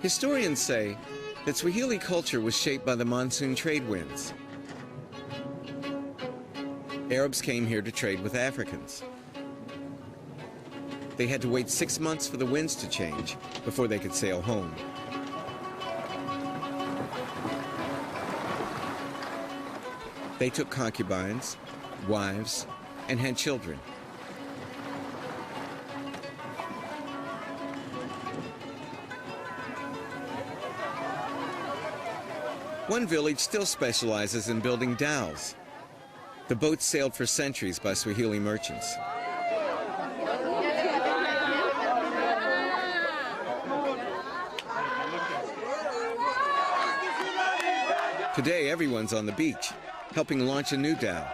Historians say that Swahili culture was shaped by the monsoon trade winds. Arabs came here to trade with Africans. They had to wait 6 months for the winds to change before they could sail home. They took concubines, wives, and had children. One village still specializes in building dhows. The boats sailed for centuries by Swahili merchants. Today, everyone's on the beach, helping launch a new dhow.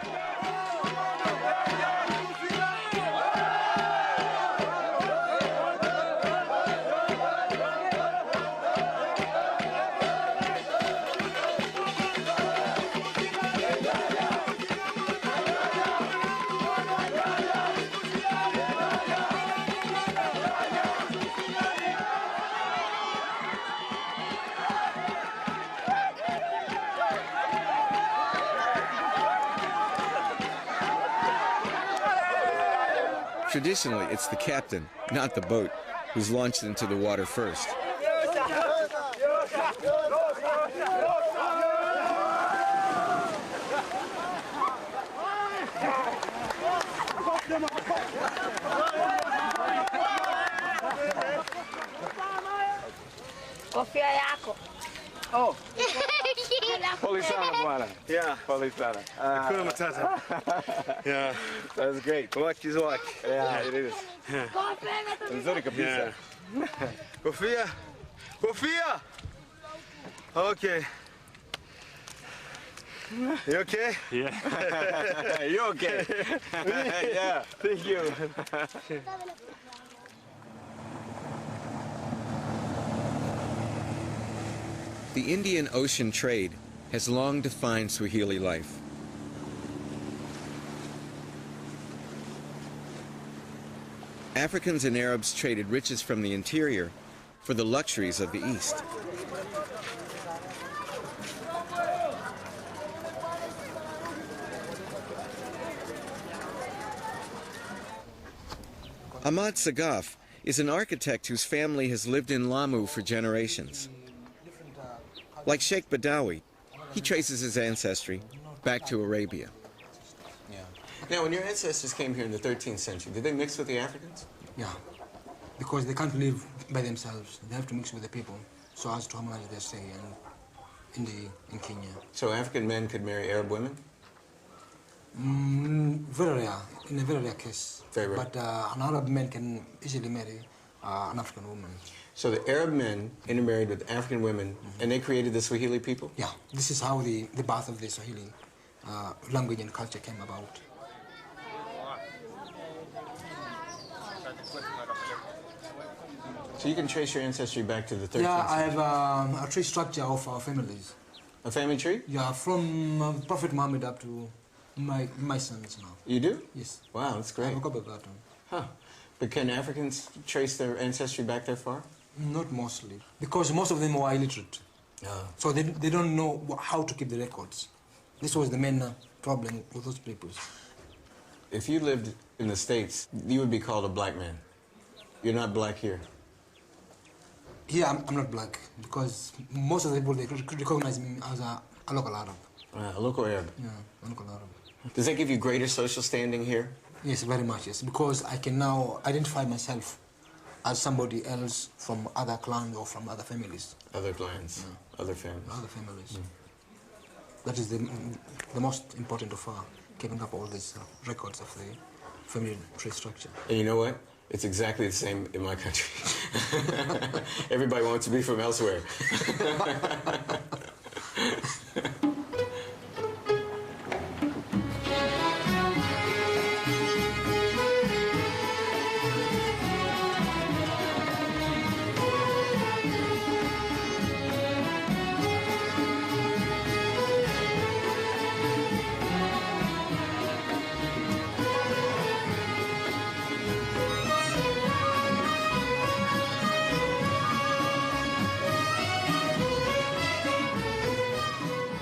Traditionally, it's the captain, not the boat, who's launched into the water first. Kofia yako. Oh. Pole sana bwana. Yeah. Pole sana. Hakuna matata. Yeah. That's great. Waki is waki. Yeah, it is. Nzuri kabisa. Yeah. Kofia. Kofia. Okay. You okay? Yeah. You okay? Yeah. Thank you. The Indian Ocean trade has long defined Swahili life. Africans and Arabs traded riches from the interior for the luxuries of the East. Ahmad Sagaf is an architect whose family has lived in Lamu for generations. Like Sheikh Badawi, he traces his ancestry back to Arabia. Yeah. Now, when your ancestors came here in the 13th century, did they mix with the Africans? Yeah, because they can't live by themselves. They have to mix with the people so as to harmonize their stay in Kenya. So African men could marry Arab women? Very rare, in a very rare case. Very rare. But an Arab man can easily marry an African woman. So the Arab men intermarried with African women, and they created the Swahili people? Yeah, this is how the birth of the Swahili language and culture came about. So you can trace your ancestry back to the 13th Yeah, I century? have a tree structure of our families. A family tree? Yeah, from Prophet Muhammad up to my sons now. You do? Yes. Wow, that's great. I have a copy of that one. Huh. But can Africans trace their ancestry back that far? Not mostly, because most of them were illiterate. So they don't know how to keep the records. This was the main problem with those people. If you lived in the States, you would be called a black man. You're not black here. Here, I'm not black, because most of the people, they recognize me as a local Arab. A local Arab. Yeah, a local Arab. Does that give you greater social standing here? Yes, very much, yes, because I can now identify myself as somebody else from other clans or from other families. Other clans, other families. Other families. That is the most important of keeping up all these records of the family tree structure. And you know what? It's exactly the same in my country. Everybody wants to be from elsewhere.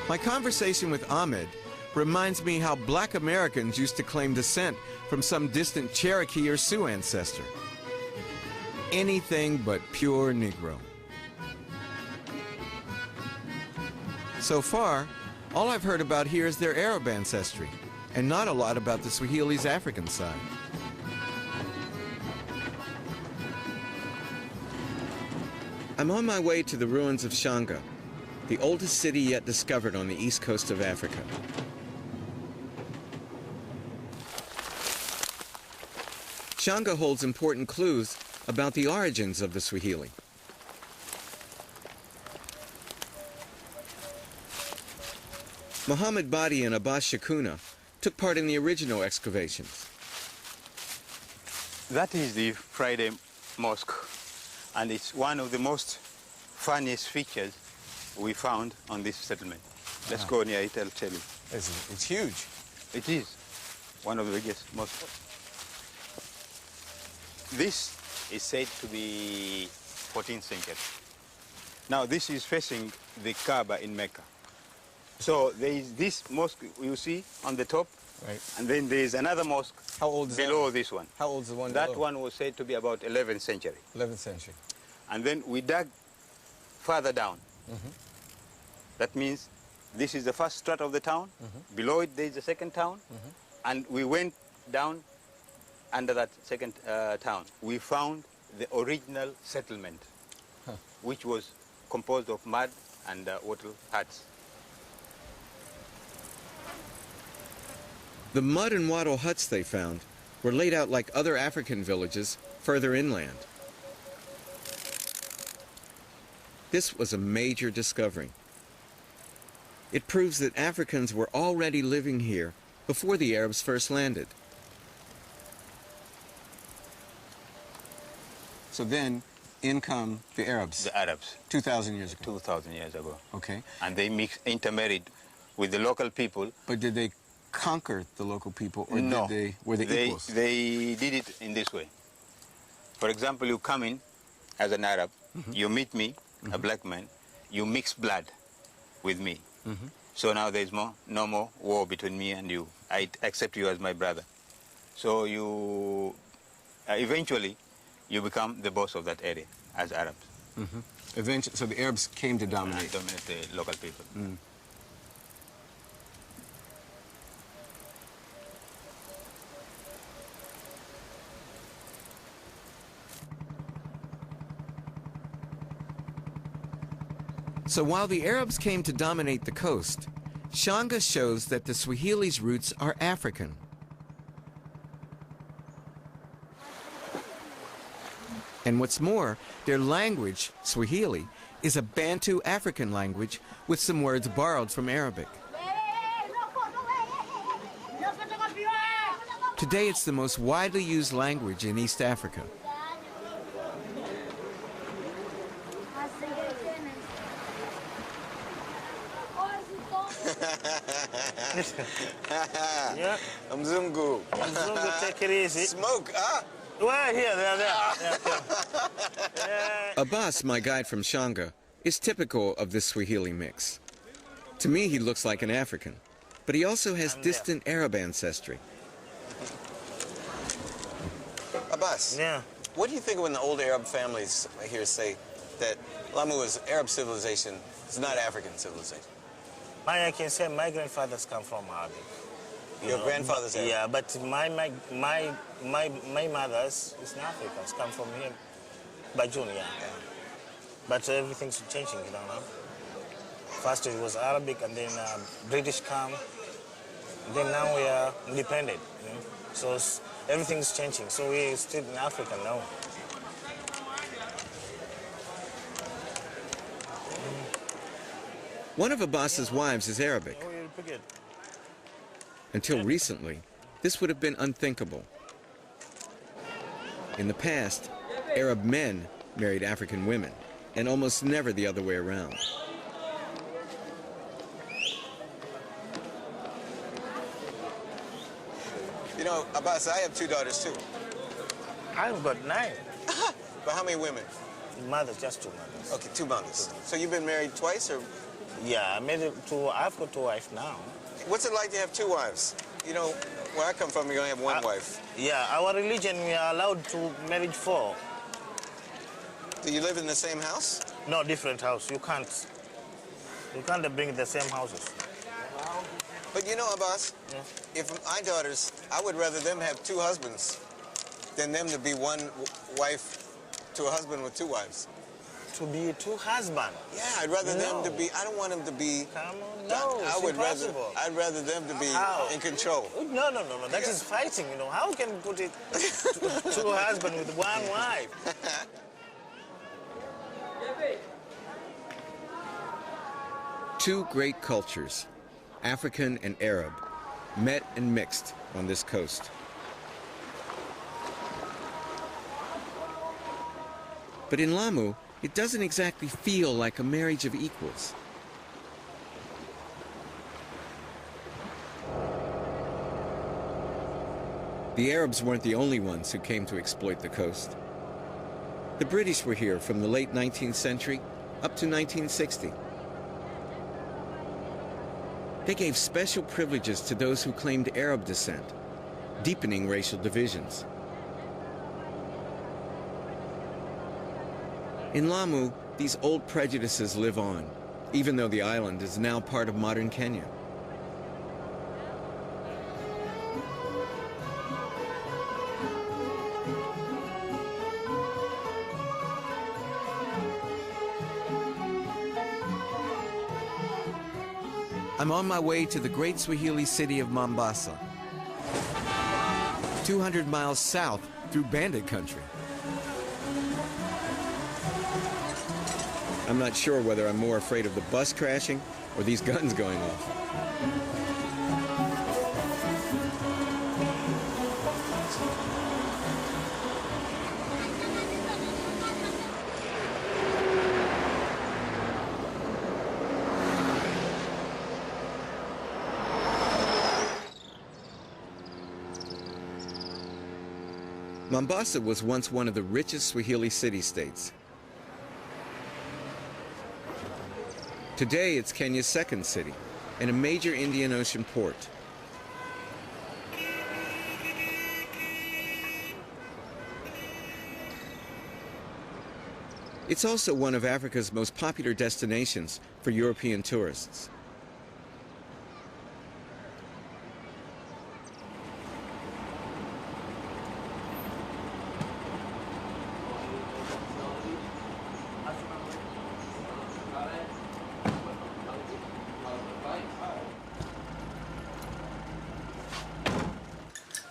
My conversation with Ahmed reminds me how black Americans used to claim descent from some distant Cherokee or Sioux ancestor. Anything but pure Negro. So far, all I've heard about here is their Arab ancestry, and not a lot about the Swahili's African side. I'm on my way to the ruins of Shanga, the oldest city yet discovered on the east coast of Africa. Shanga holds important clues about the origins of the Swahili. Muhammad Badi and Abbas Shakuna took part in the original excavations. That is the Friday Mosque, and it's one of the most funniest features we found on this settlement. Let's go near it, I'll tell you. It's huge. It is one of the biggest mosques. This is said to be 14th century. Now this is facing the Kaaba in Mecca. So there is this mosque you see on the top, right, and then there is another mosque below this one. How old is the one That below? one was said to be about 11th century. 11th century. And then we dug further down. That means this is the first strata of the town. Below it, there is the second town. And we went down under that second town. We found the original settlement, which was composed of mud and wattle huts. The mud and wattle huts they found were laid out like other African villages further inland. This was a major discovery. It proves that Africans were already living here before the Arabs first landed. So then, in come the Arabs. The Arabs. 2,000 years ago. 2,000 years ago. Okay. And they intermarried with the local people. But did they conquer the local people, or no, were they equals? They did it in this way. For example, you come in as an Arab, you meet me, a black man, you mix blood with me. So now there's no more war between me and you. I accept you as my brother. So you eventually you become the boss of that area as Arabs. Eventually, so the Arabs came to dominate. Dominate the local people. So while the Arabs came to dominate the coast, Shanga shows that the Swahili's roots are African. And what's more, their language, Swahili, is a Bantu African language with some words borrowed from Arabic. Today it's the most widely used language in East Africa. Yeah. Mzungu. Mzungu, take it easy. Smoke, huh? Well, here, there. Abbas, my guide from Shanga, is typical of this Swahili mix. To me, he looks like an African, but he also has distant Arab ancestry. Abbas, what do you think when the old Arab families here say that Lamu is Arab civilization, it's not African civilization? I can say my grandfathers come from Arabic. Your grandfather's Arab? Yeah, but my mothers is not Africans, come from here, Bajun, yeah. But everything's changing, you know. First it was Arabic, and then British come. Then now we are independent, you know? So everything's changing. So we're still in Africa now. One of Abbas's wives is Arabic. Until recently, this would have been unthinkable. In the past, Arab men married African women, and almost never the other way around. You know, Abbas, I have 2 daughters too. I've got 9. But how many women? Mothers, just 2 mothers. Okay, 2 mothers. So you've been married twice, or? Yeah, I've got 2 wives now. What's it like to have 2 wives? You know, where I come from, you only have 1 wife. Yeah, our religion, we are allowed to marry 4. Do you live in the same house? No, different house. You can't bring the same houses. But you know, Abbas, if my daughters, I would rather them have 2 husbands than them to be 1 wife to a husband with 2 wives. To be 2 husbands? Yeah, I'd rather them to be, I don't want them to be... Come on, no, I'd rather them to be in control. No, that is fighting, you know. How can you put it 2 husbands with 1 wife? Two great cultures, African and Arab, met and mixed on this coast. But in Lamu, it doesn't exactly feel like a marriage of equals. The Arabs weren't the only ones who came to exploit the coast. The British were here from the late 19th century up to 1960. They gave special privileges to those who claimed Arab descent, deepening racial divisions. In Lamu, these old prejudices live on, even though the island is now part of modern Kenya. I'm on my way to the great Swahili city of Mombasa, 200 miles south through bandit country. I'm not sure whether I'm more afraid of the bus crashing or these guns going off. Mombasa was once one of the richest Swahili city-states. Today, it's Kenya's second city and a major Indian Ocean port. It's also one of Africa's most popular destinations for European tourists.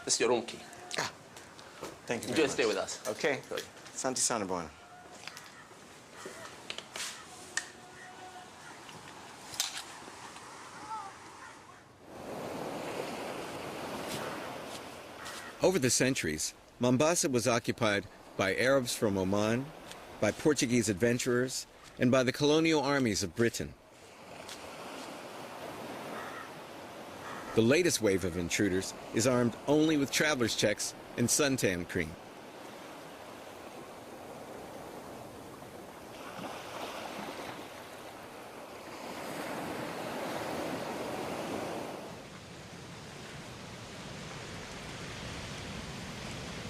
This is your room key. Thank you. You just stay with us. Okay. Asante sana bwana. Over the centuries, Mombasa was occupied by Arabs from Oman, by Portuguese adventurers, and by the colonial armies of Britain. The latest wave of intruders is armed only with traveler's checks and suntan cream.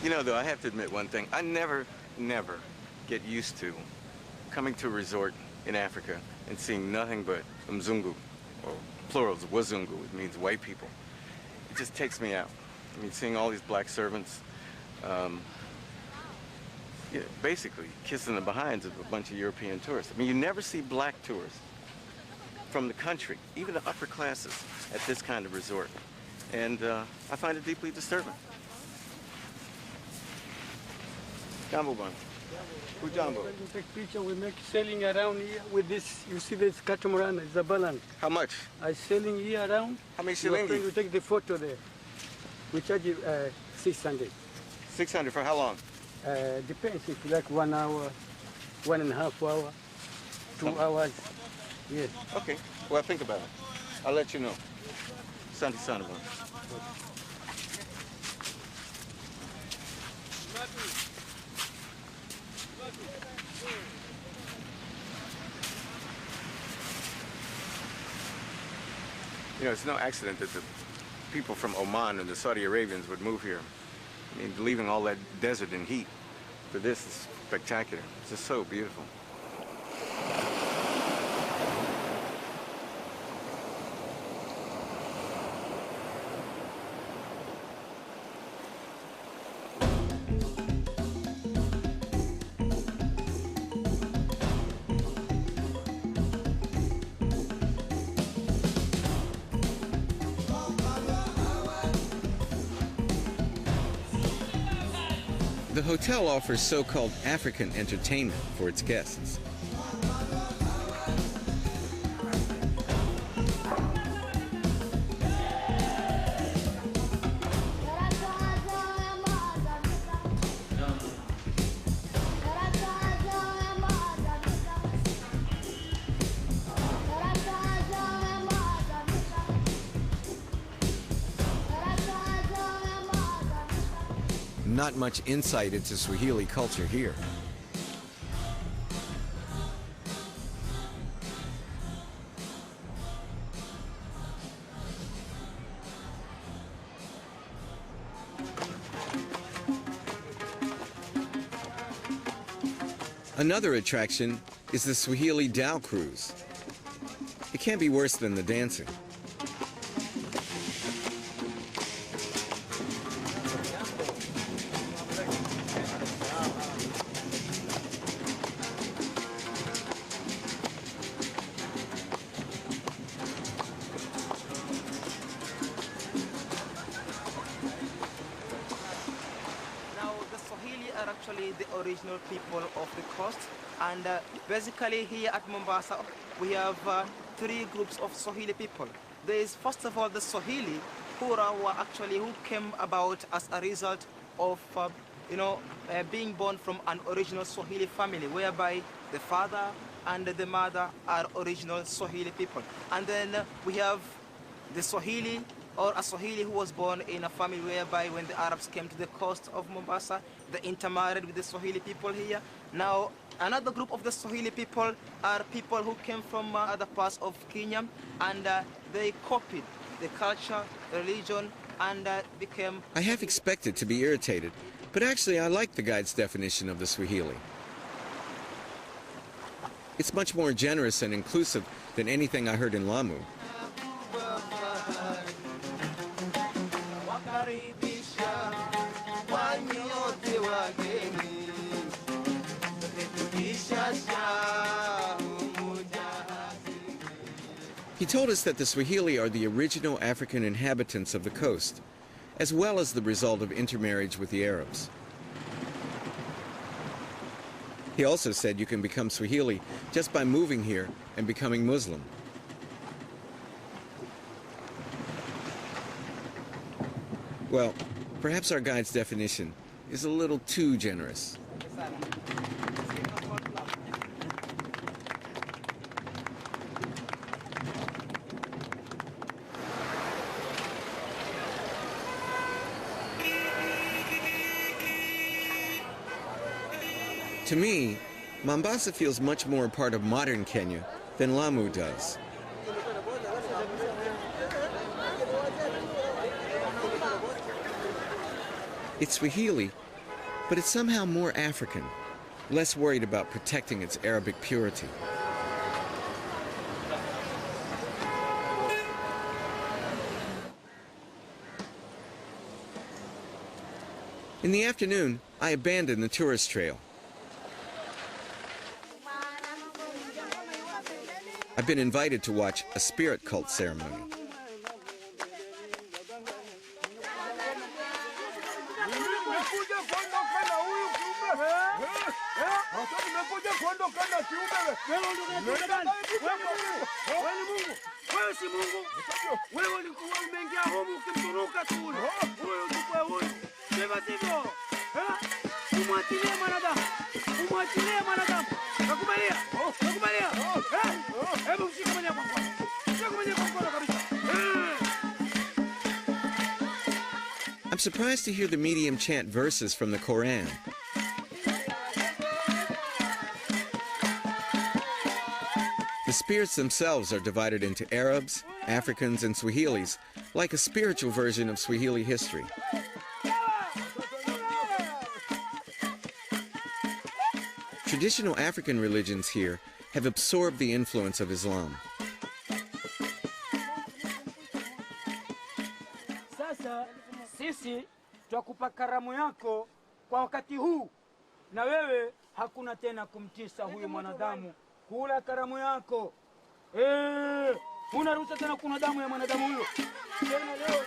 You know, though, I have to admit one thing. I never get used to coming to a resort in Africa and seeing nothing but Mzungu, or plurals, Wazungu. It means white people. It just takes me out. I mean, seeing all these black servants, basically kissing the behinds of a bunch of European tourists. I mean, you never see black tourists from the country, even the upper classes, at this kind of resort. And I find it deeply disturbing. Jambo Bang. Who Jambo? When you take picture, we make selling around here with this. You see this catamaran, it's a balance. How much? I selling here around. How many shillings? You take the photo there. We charge you 600. 600 for how long? Depends if you like 1 hour, 1.5 hour, 2 hours. Yes. Okay. Well, think about it. I'll let you know. Santi Sanaba. You know, it's no accident that the people from Oman and the Saudi Arabians would move here. I mean, leaving all that desert and heat for this is spectacular. It's just so beautiful. The hotel offers so-called African entertainment for its guests. Not much insight into Swahili culture here. Another attraction is the Swahili Dhow Cruise. It can't be worse than the dancing. actually the original people of the coast. And basically here at Mombasa, we have 3 groups of Swahili people. There is first of all the Swahili, who came about as a result of being born from an original Swahili family, whereby the father and the mother are original Swahili people. And then we have the Swahili, or a Swahili who was born in a family whereby when the Arabs came to the coast of Mombasa, they intermarried with the Swahili people here. Now, another group of the Swahili people are people who came from other parts of Kenya, and they copied the culture, religion, and became... I half expected to be irritated, but actually I like the guide's definition of the Swahili. It's much more generous and inclusive than anything I heard in Lamu. He told us that the Swahili are the original African inhabitants of the coast, as well as the result of intermarriage with the Arabs. He also said you can become Swahili just by moving here and becoming Muslim. Well, perhaps our guide's definition is a little too generous. To me, Mombasa feels much more a part of modern Kenya than Lamu does. It's Swahili, but it's somehow more African, less worried about protecting its Arabic purity. In the afternoon, I abandoned the tourist trail. I've been invited to watch a spirit cult ceremony. I'm surprised to hear the medium chant verses from the Quran. The spirits themselves are divided into Arabs, Africans, and Swahilis, like a spiritual version of Swahili history. Traditional African religions here have absorbed the influence of Islam. Sasa sisi twakupa karamu yako kwa wakati huu, na wewe hakuna tena kumtisa huyu mwanadamu. Kula karamu yako. Huna ruhusa tena kuna damu ya mwanadamu huyo. Tena leo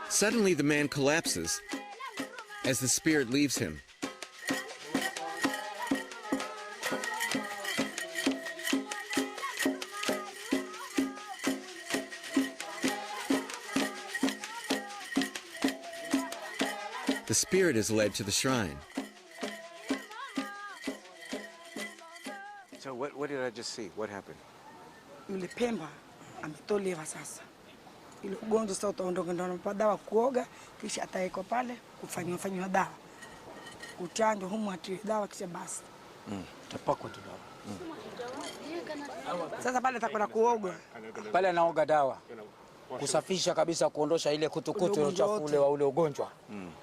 Suddenly the man collapses as the spirit leaves him. The spirit is led to the shrine. So what did I just see? What happened? Yule Pemba ametolewa sasa. Ile ugonjwa sasa utaondoka, ndio anampa dawa kuoga, kisha ataiko pale kufanywa dawa. Kuchanjwa humu ati dawa kisha basi. Tapakwa tu dawa. Sasa pale atakwenda kuoga. Pale anaoga dawa. Kusafisha kabisa, kuondosha ile kutukutu na uchafu ule wa ule ugonjwa.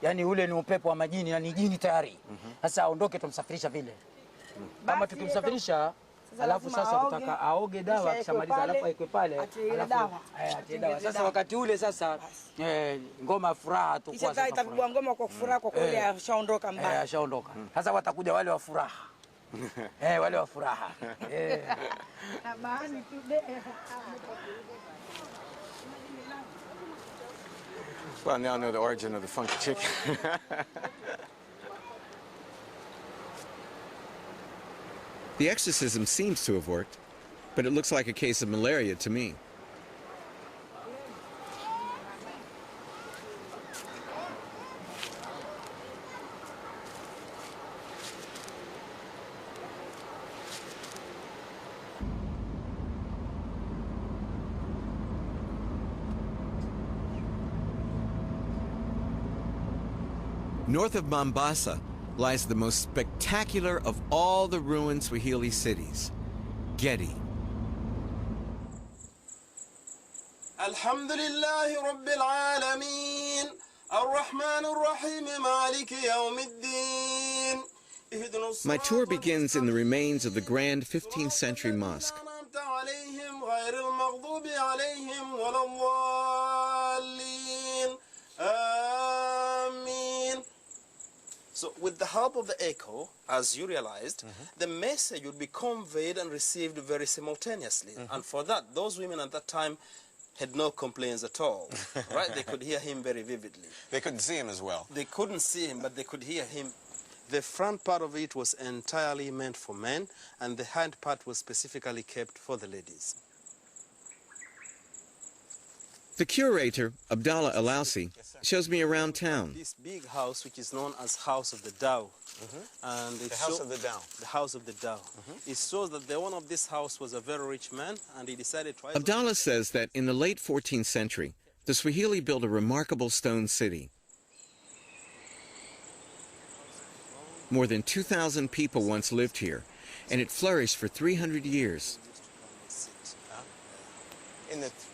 Yaani ule ni upepo wa majini na ni jini tayari. Sasa aondoke, tumsafirisha vile. Kama tukimsafirisha alafu sasa kutaka aoge dawa, akishamaliza alafu awekwe pale, alafu atie dawa. Sasa wakati ule sasa ngoma furaha tu, kwa sababu itapigwa ngoma kwa furaha, kwa kweli ashaondoka mbaya, ashaondoka. Sasa watakuja wale wa furaha wale wa furaha Well, now I know the origin of the funky chicken. The exorcism seems to have worked, but it looks like a case of malaria to me. North of Mombasa lies the most spectacular of all the ruined Swahili cities, Gedi. Alhamdulillahi Rabbil Alameen, Ar-Rahman Ar-Rahim, Maliki Yawmiddin. My tour begins in the remains of the grand 15th century mosque. So with the help of the echo, as you realized, the message would be conveyed and received very simultaneously. And for that, those women at that time had no complaints at all, right? They could hear him very vividly. They couldn't see him as well. They couldn't see him, but they could hear him. The front part of it was entirely meant for men, and the hind part was specifically kept for the ladies. The curator, Abdallah Alausi, shows me around town. This big house, which is known as House of the Dhow. And the House of the Dhow. The House of the Dhow. It shows that the owner of this house was a very rich man, and he decided to... Abdallah says that in the late 14th century, the Swahili built a remarkable stone city. More than 2,000 people once lived here, and it flourished for 300 years.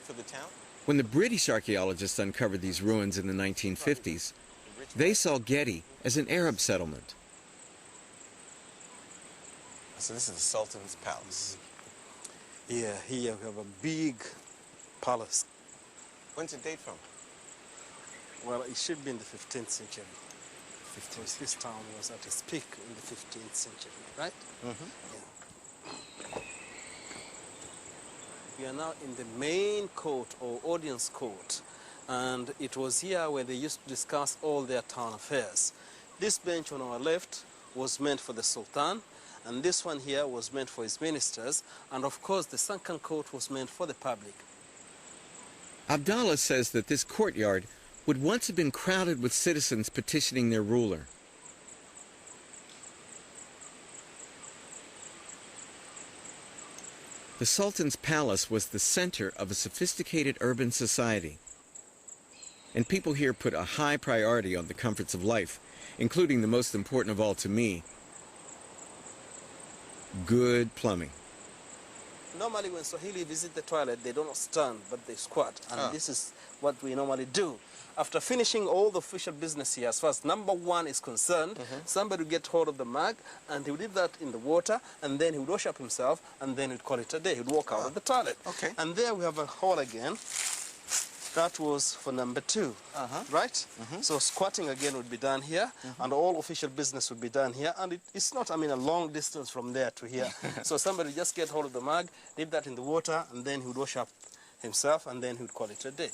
For the town? When the British archaeologists uncovered these ruins in the 1950s, they saw Gedi as an Arab settlement. So this is the Sultan's palace. Yeah, here we have a big palace. When's it date from? Well, it should be in the 15th century. Because this town was at its peak in the 15th century, right? Yeah. We are now in the main court or audience court, and it was here where they used to discuss all their town affairs. This bench on our left was meant for the Sultan, and this one here was meant for his ministers, and of course the sunken court was meant for the public. Abdallah says that this courtyard would once have been crowded with citizens petitioning their ruler. The Sultan's palace was the center of a sophisticated urban society. And people here put a high priority on the comforts of life, including the most important of all to me, good plumbing. Normally when Swahili visit the toilet, they don't stand, but they squat. And this is what we normally do. After finishing all the official business here, as far as number one is concerned, somebody would get hold of the mug, and he would leave that in the water, and then he would wash up himself, and then he'd call it a day. He'd walk out of the toilet. Okay. And there we have a hole again. That was for number two, right? So squatting again would be done here, and all official business would be done here. And it's not, I mean, a long distance from there to here. So somebody would just get hold of the mug, leave that in the water, and then he would wash up himself, and then he would call it a day.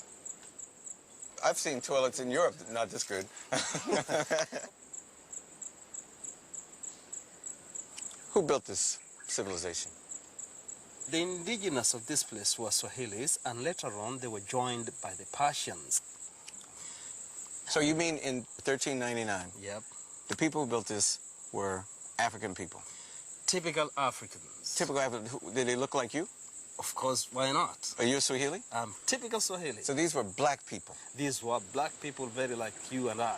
I've seen toilets in Europe not this good. Who built this civilization? The indigenous of this place were Swahilis, and later on they were joined by the Persians. So you mean in 1399? Yep. The people who built this were African people? Typical Africans. Typical Africans. Did they look like you? Of course, why not? Are you Swahili? I'm typical Swahili. So these were black people? These were black people very like you and I.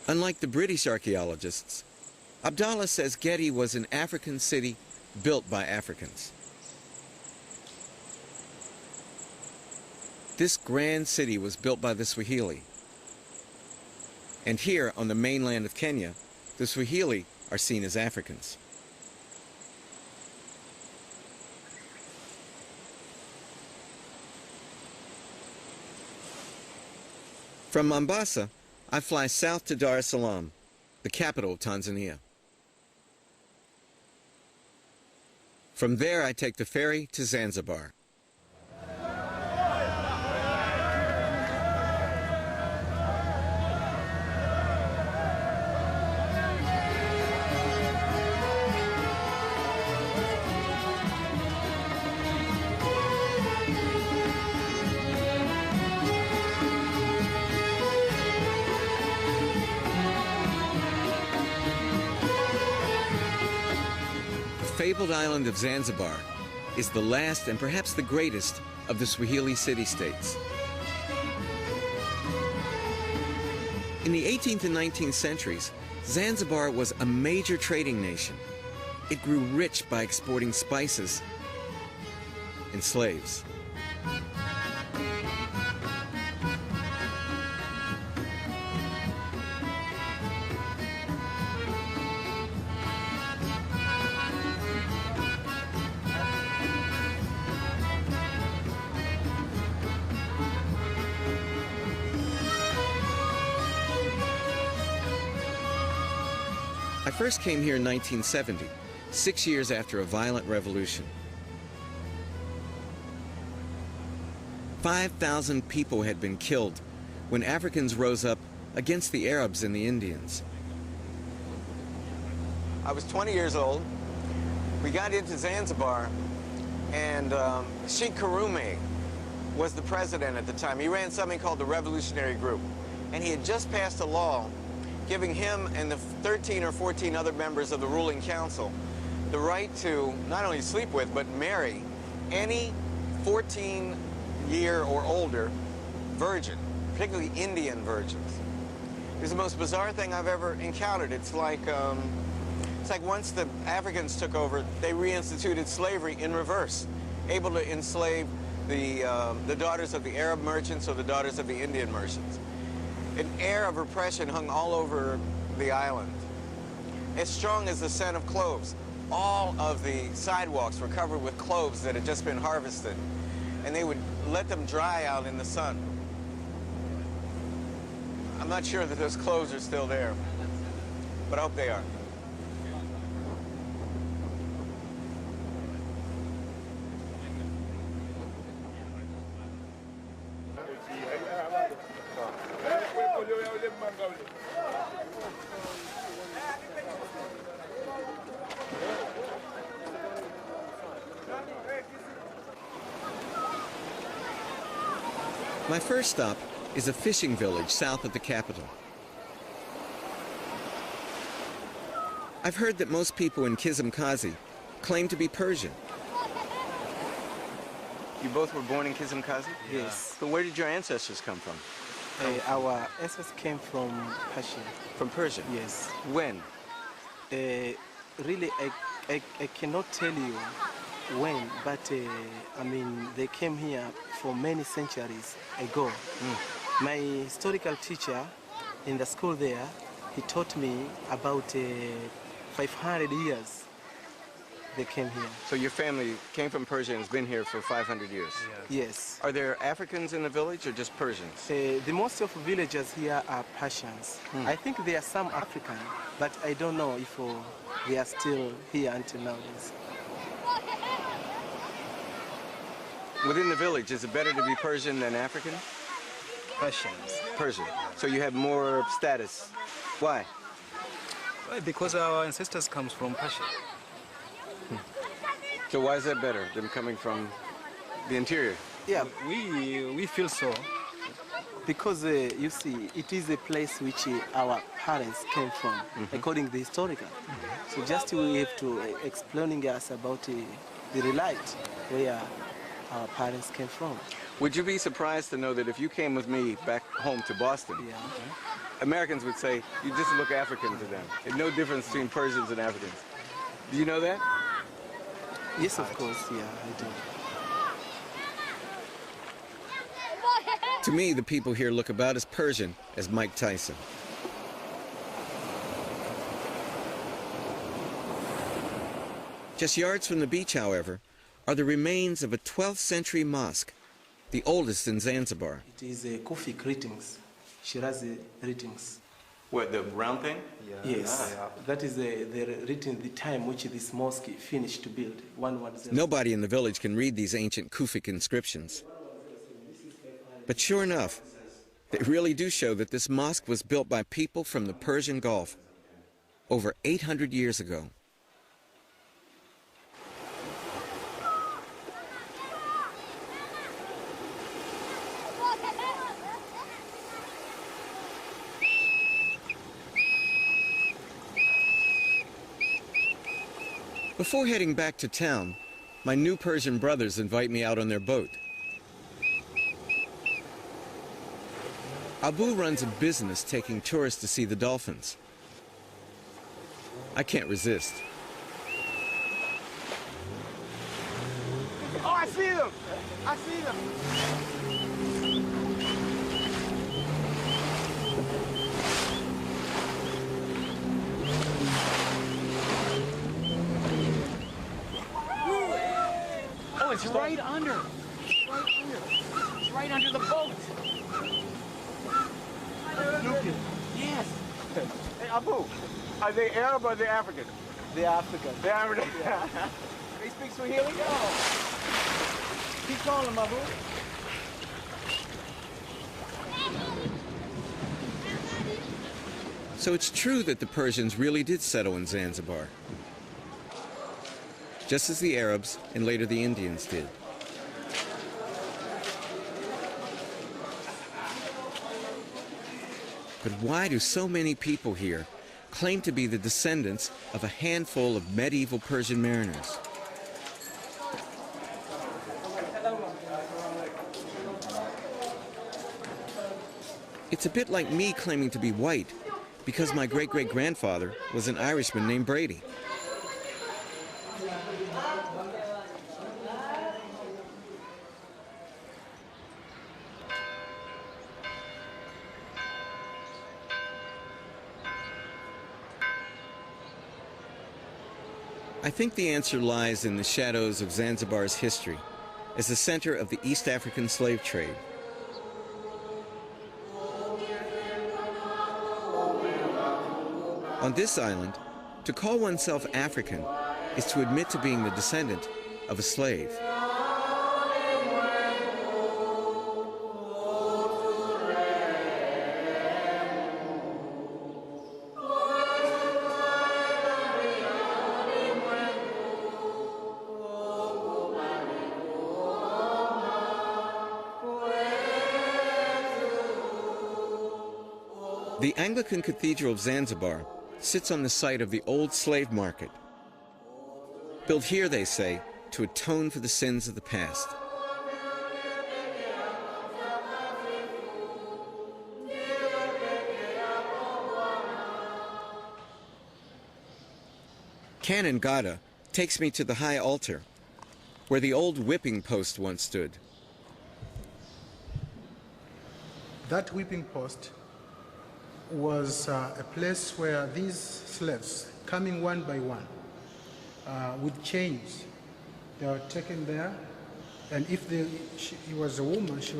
Unlike the British archaeologists, Abdallah says Gedi was an African city built by Africans. This grand city was built by the Swahili. And here, on the mainland of Kenya, the Swahili are seen as Africans. From Mombasa, I fly south to Dar es Salaam, the capital of Tanzania. From there, I take the ferry to Zanzibar. The fabled island of Zanzibar is the last and perhaps the greatest of the Swahili city-states. In the 18th and 19th centuries, Zanzibar was a major trading nation. It grew rich by exporting spices and slaves. I first came here in 1970, 6 years after a violent revolution. 5,000 people had been killed when Africans rose up against the Arabs and the Indians. I was 20 years old. We got into Zanzibar, and Sheikh Karume was the president at the time. He ran something called the Revolutionary Group, and he had just passed a law giving him and the 13 or 14 other members of the ruling council the right to not only sleep with, but marry any 14-year or older virgin, particularly Indian virgins. It was the most bizarre thing I've ever encountered. It's like once the Africans took over, they reinstituted slavery in reverse, able to enslave the daughters of the Arab merchants or the daughters of the Indian merchants. An air of repression hung all over the island, as strong as the scent of cloves. All of the sidewalks were covered with cloves that had just been harvested, and they would let them dry out in the sun. I'm not sure that those cloves are still there, but I hope they are. My first stop is a fishing village south of the capital. I've heard that most people in Kizimkazi claim to be Persian. You both were born in Kizimkazi? Yes. So where did your ancestors come from? Our ancestors came from Persia. From Persia? Yes. When? Really, I cannot tell you when, but I mean, they came here for many centuries ago. My historical teacher in the school there, he taught me about 500 years they came here. So your family came from Persia and has been here for 500 years? Yes. Are there Africans in the village or just Persians? The most of villagers here are Persians. I think there are some African, but I don't know if they are still here until nowadays. Within the village, is it better to be Persian than African? Persians. Persian. So you have more status. Why? Well, because our ancestors come from Persia. So why is that better than coming from the interior? Yeah, we feel so. Because you see, it is a place which our parents came from, according to the historical. So just we have to explaining us about the light where our parents came from. Would you be surprised to know that if you came with me back home to Boston, Americans would say, you just look African to them. There's no difference between Persians and Africans. Do you know that? Yes, of course, yeah, I do. To me, the people here look about as Persian as Mike Tyson. Just yards from the beach, however, are the remains of a 12th century mosque, the oldest in Zanzibar. It is Kufi greetings. Shirazi ratings. What, the round thing? Yes, that is the written the time which this mosque finished to build. 110. Nobody in the village can read these ancient Kufic inscriptions. But sure enough, they really do show that this mosque was built by people from the Persian Gulf over 800 years ago. Before heading back to town, my new Persian brothers invite me out on their boat. Abu runs a business taking tourists to see the dolphins. I can't resist. Oh, I see them! I see them! Oh, it's right under. It's right under. It's right under the boat. Nubia. Yes. Hey, Abu, are they Arab or they African? They're African. They're African. Yeah. They speak Swahili? No. Keep calling them, Abu. So it's true that the Persians really did settle in Zanzibar, just as the Arabs and later the Indians did. But why do so many people here claim to be the descendants of a handful of medieval Persian mariners? It's a bit like me claiming to be white because my great-great-grandfather was an Irishman named Brady. I think the answer lies in the shadows of Zanzibar's history as the center of the East African slave trade. On this island, to call oneself African is to admit to being the descendant of a slave. The Anglican Cathedral of Zanzibar sits on the site of the old slave market. Built here, they say, to atone for the sins of the past. Canon Gada takes me to the high altar, where the old whipping post once stood. That whipping post was a place where these slaves, coming one by one, with chains, they were taken there, and if she was a woman, she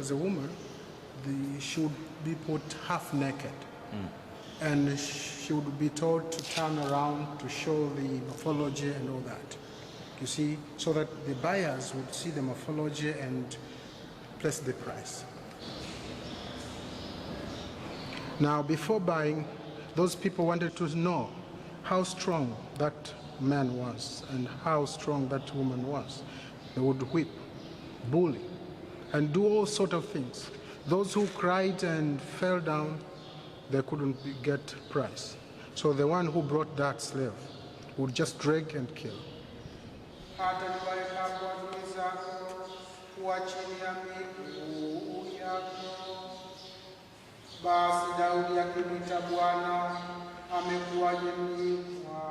would be put half naked. And she would be told to turn around to show the morphology and all that. You see, so that the buyers would see the morphology and place the price. Now, before buying, those people wanted to know how strong that man was and how strong that woman was. They would whip, bully, and do all sorts of things. Those who cried and fell down, they couldn't get price. So the one who brought that slave would just drag and kill.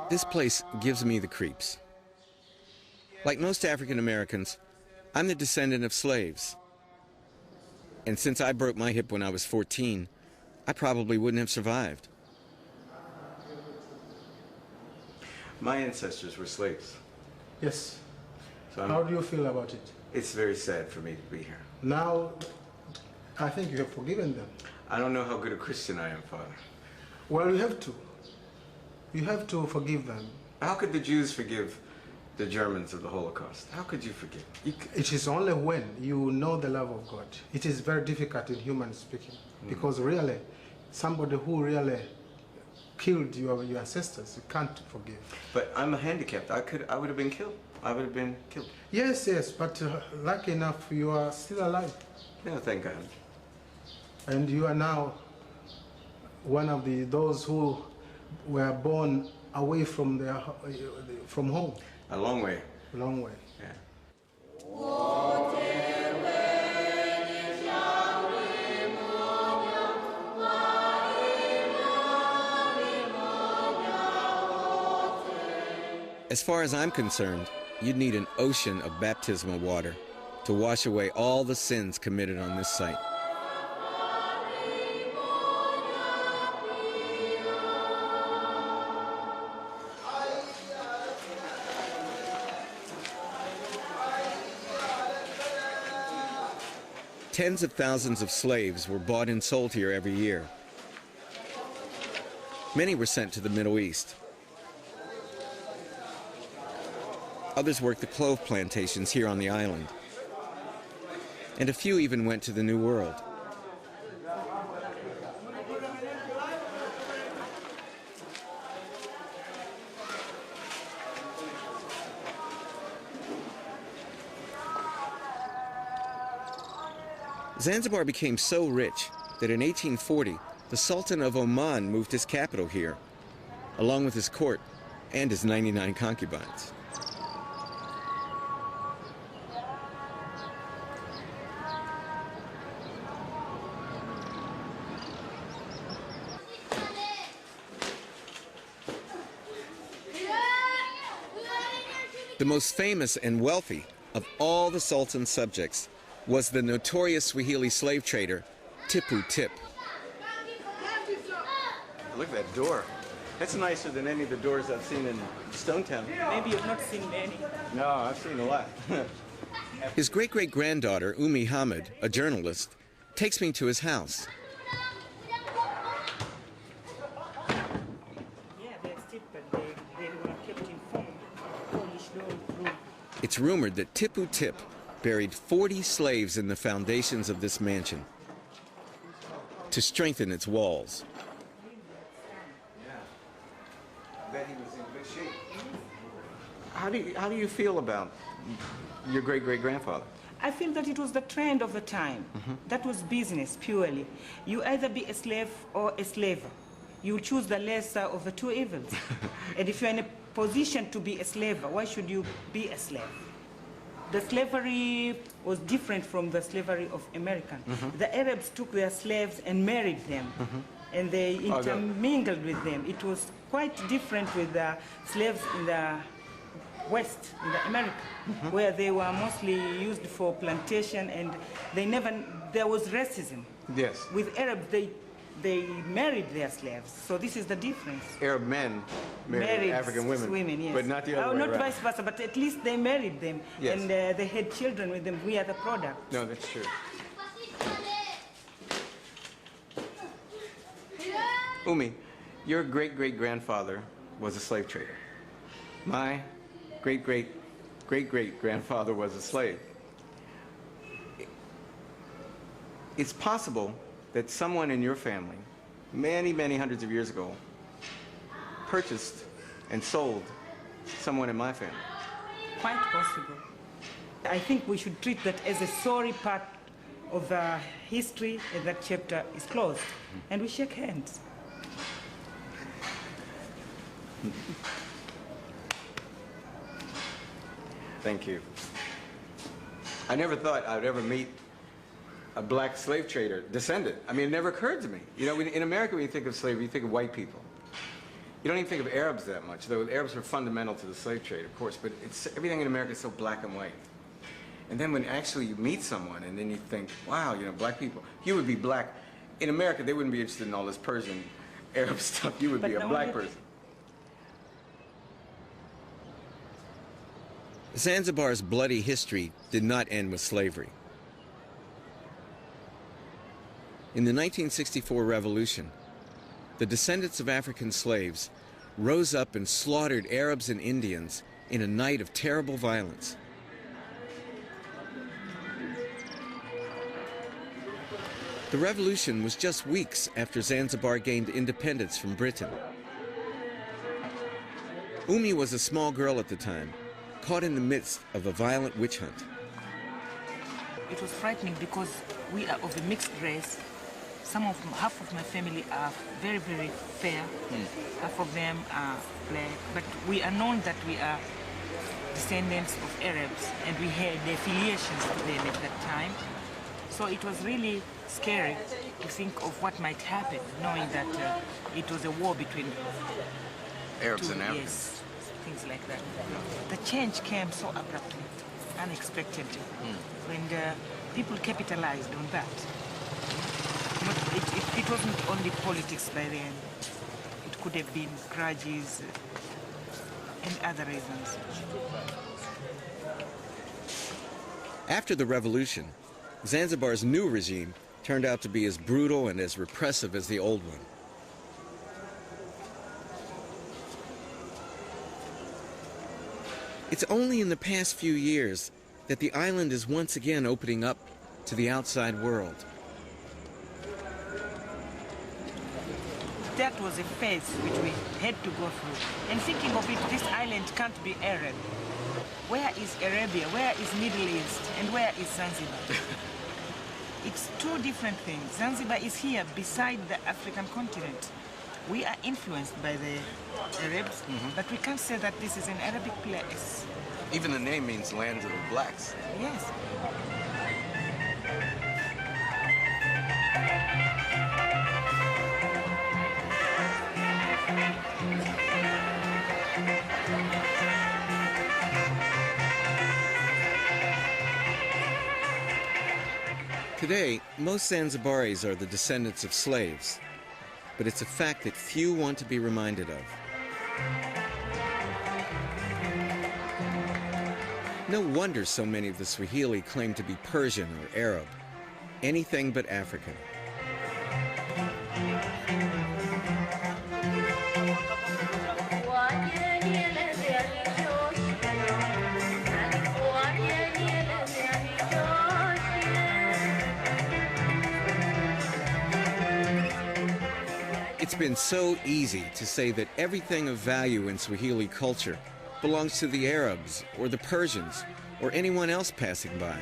This place gives me the creeps. Like most African Americans, I'm the descendant of slaves. And since I broke my hip when I was 14, I probably wouldn't have survived. My ancestors were slaves. Yes. So how do you feel about it? It's very sad for me to be here. Now, I think you have forgiven them. I don't know how good a Christian I am, Father. Well, you have to. You have to forgive them. How could the Jews forgive the Germans of the Holocaust? How could you forgive? It is only when you know the love of God. It is very difficult in human speaking, because really, somebody who really killed your ancestors, you can't forgive. But I'm handicapped. I would have been killed. I would have been killed. Yes, yes, but lucky enough, you are still alive. No, thank God. And you are now one of those who were born away from from home. A long way. A long way. Yeah. As far as I'm concerned, you'd need an ocean of baptismal water to wash away all the sins committed on this site. Tens of thousands of slaves were bought and sold here every year. Many were sent to the Middle East. Others worked the clove plantations here on the island. And a few even went to the New World. Zanzibar became so rich that in 1840, the Sultan of Oman moved his capital here, along with his court and his 99 concubines. The most famous and wealthy of all the Sultan's subjects was the notorious Swahili slave trader, Tipu Tip. Look at that door. That's nicer than any of the doors I've seen in Stonetown. Maybe you've not seen many. No, I've seen a lot. His great-great-granddaughter, Umi Hamid, a journalist, takes me to his house. It's rumored that Tipu Tip buried 40 slaves in the foundations of this mansion to strengthen its walls. I bet he was in good shape. How do you feel about your great-great-grandfather? I feel that it was the trend of the time. That was business, purely. You either be a slave or a slave. You choose the lesser of the two evils. And if you're in a position to be a slave, why should you be a slave? The slavery was different from the slavery of American. The Arabs took their slaves and married them, and they intermingled with them. It was quite different with the slaves in the West, in the America, where they were mostly used for plantation, and there was racism. Yes. With Arabs, they married their slaves, so this is the difference. Arab men married African women, yes. But not the other way not around. vice versa, but at least they married them, Yes. and they had children with them. We are the product. No, that's true. Umi, your great-great-grandfather was a slave trader. My great-great-great-great-grandfather was a slave. It's possible that someone in your family, many, many hundreds of years ago, purchased and sold someone in my family. Quite possible. I think we should treat that as a sorry part of the history, and that chapter is closed. And we shake hands. Thank you. I never thought I would ever meet a black slave trader, descendant. I mean, it never occurred to me. You know, in America, when you think of slavery, you think of white people. You don't even think of Arabs that much, though Arabs were fundamental to the slave trade, of course, but everything in America is so black and white. And then when actually you meet someone and then you think, wow, you know, black people, you would be black. In America, they wouldn't be interested in all this Persian Arab stuff. You would be a black person. Zanzibar's bloody history did not end with slavery. In the 1964 revolution, the descendants of African slaves rose up and slaughtered Arabs and Indians in a night of terrible violence. The revolution was just weeks after Zanzibar gained independence from Britain. Umi was a small girl at the time, caught in the midst of a violent witch hunt. It was frightening because we are of a mixed race. Half of my family are very, very fair. Half of them are black. But we are known that we are descendants of Arabs, and we had the affiliations to them at that time. So it was really scary to think of what might happen, knowing that it was a war between Arabs and Africans. Yes, things like that. The change came so abruptly, unexpectedly, and people capitalized on that. It wasn't only politics by then. It could have been grudges and other reasons. After the revolution, Zanzibar's new regime turned out to be as brutal and as repressive as the old one. It's only in the past few years that the island is once again opening up to the outside world. That was a phase which we had to go through. And thinking of it, this island can't be Arab. Where is Arabia? Where is Middle East? And where is Zanzibar? It's two different things. Zanzibar is here beside the African continent. We are influenced by the Arabs, but we can't say that this is an Arabic place. Even the name means land of the blacks. Yes. Today, most Zanzibaris are the descendants of slaves, but it's a fact that few want to be reminded of. No wonder so many of the Swahili claim to be Persian or Arab, anything but African. It's been so easy to say that everything of value in Swahili culture belongs to the Arabs or the Persians or anyone else passing by.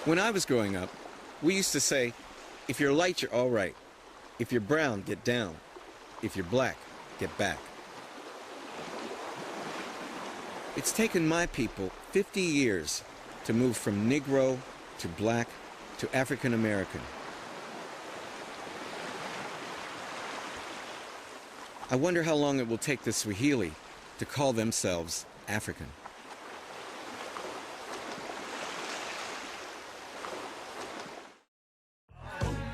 When I was growing up, we used to say, if you're light, you're all right. If you're brown, get down. If you're black, get back. It's taken my people 50 years to move from Negro to black to African American. I wonder how long it will take the Swahili to call themselves African.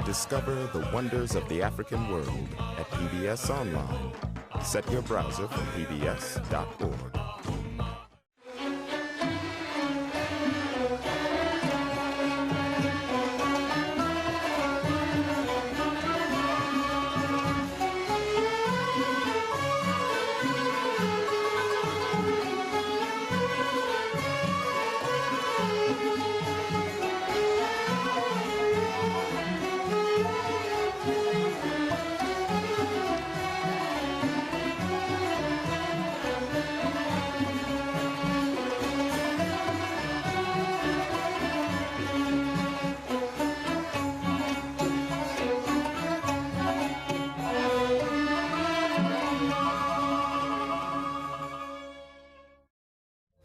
Discover the wonders of the African world at PBS Online. Set your browser from pbs.org.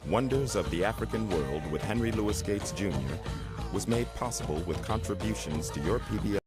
Wonders of the African World with Henry Louis Gates, Jr. was made possible with contributions to your PBS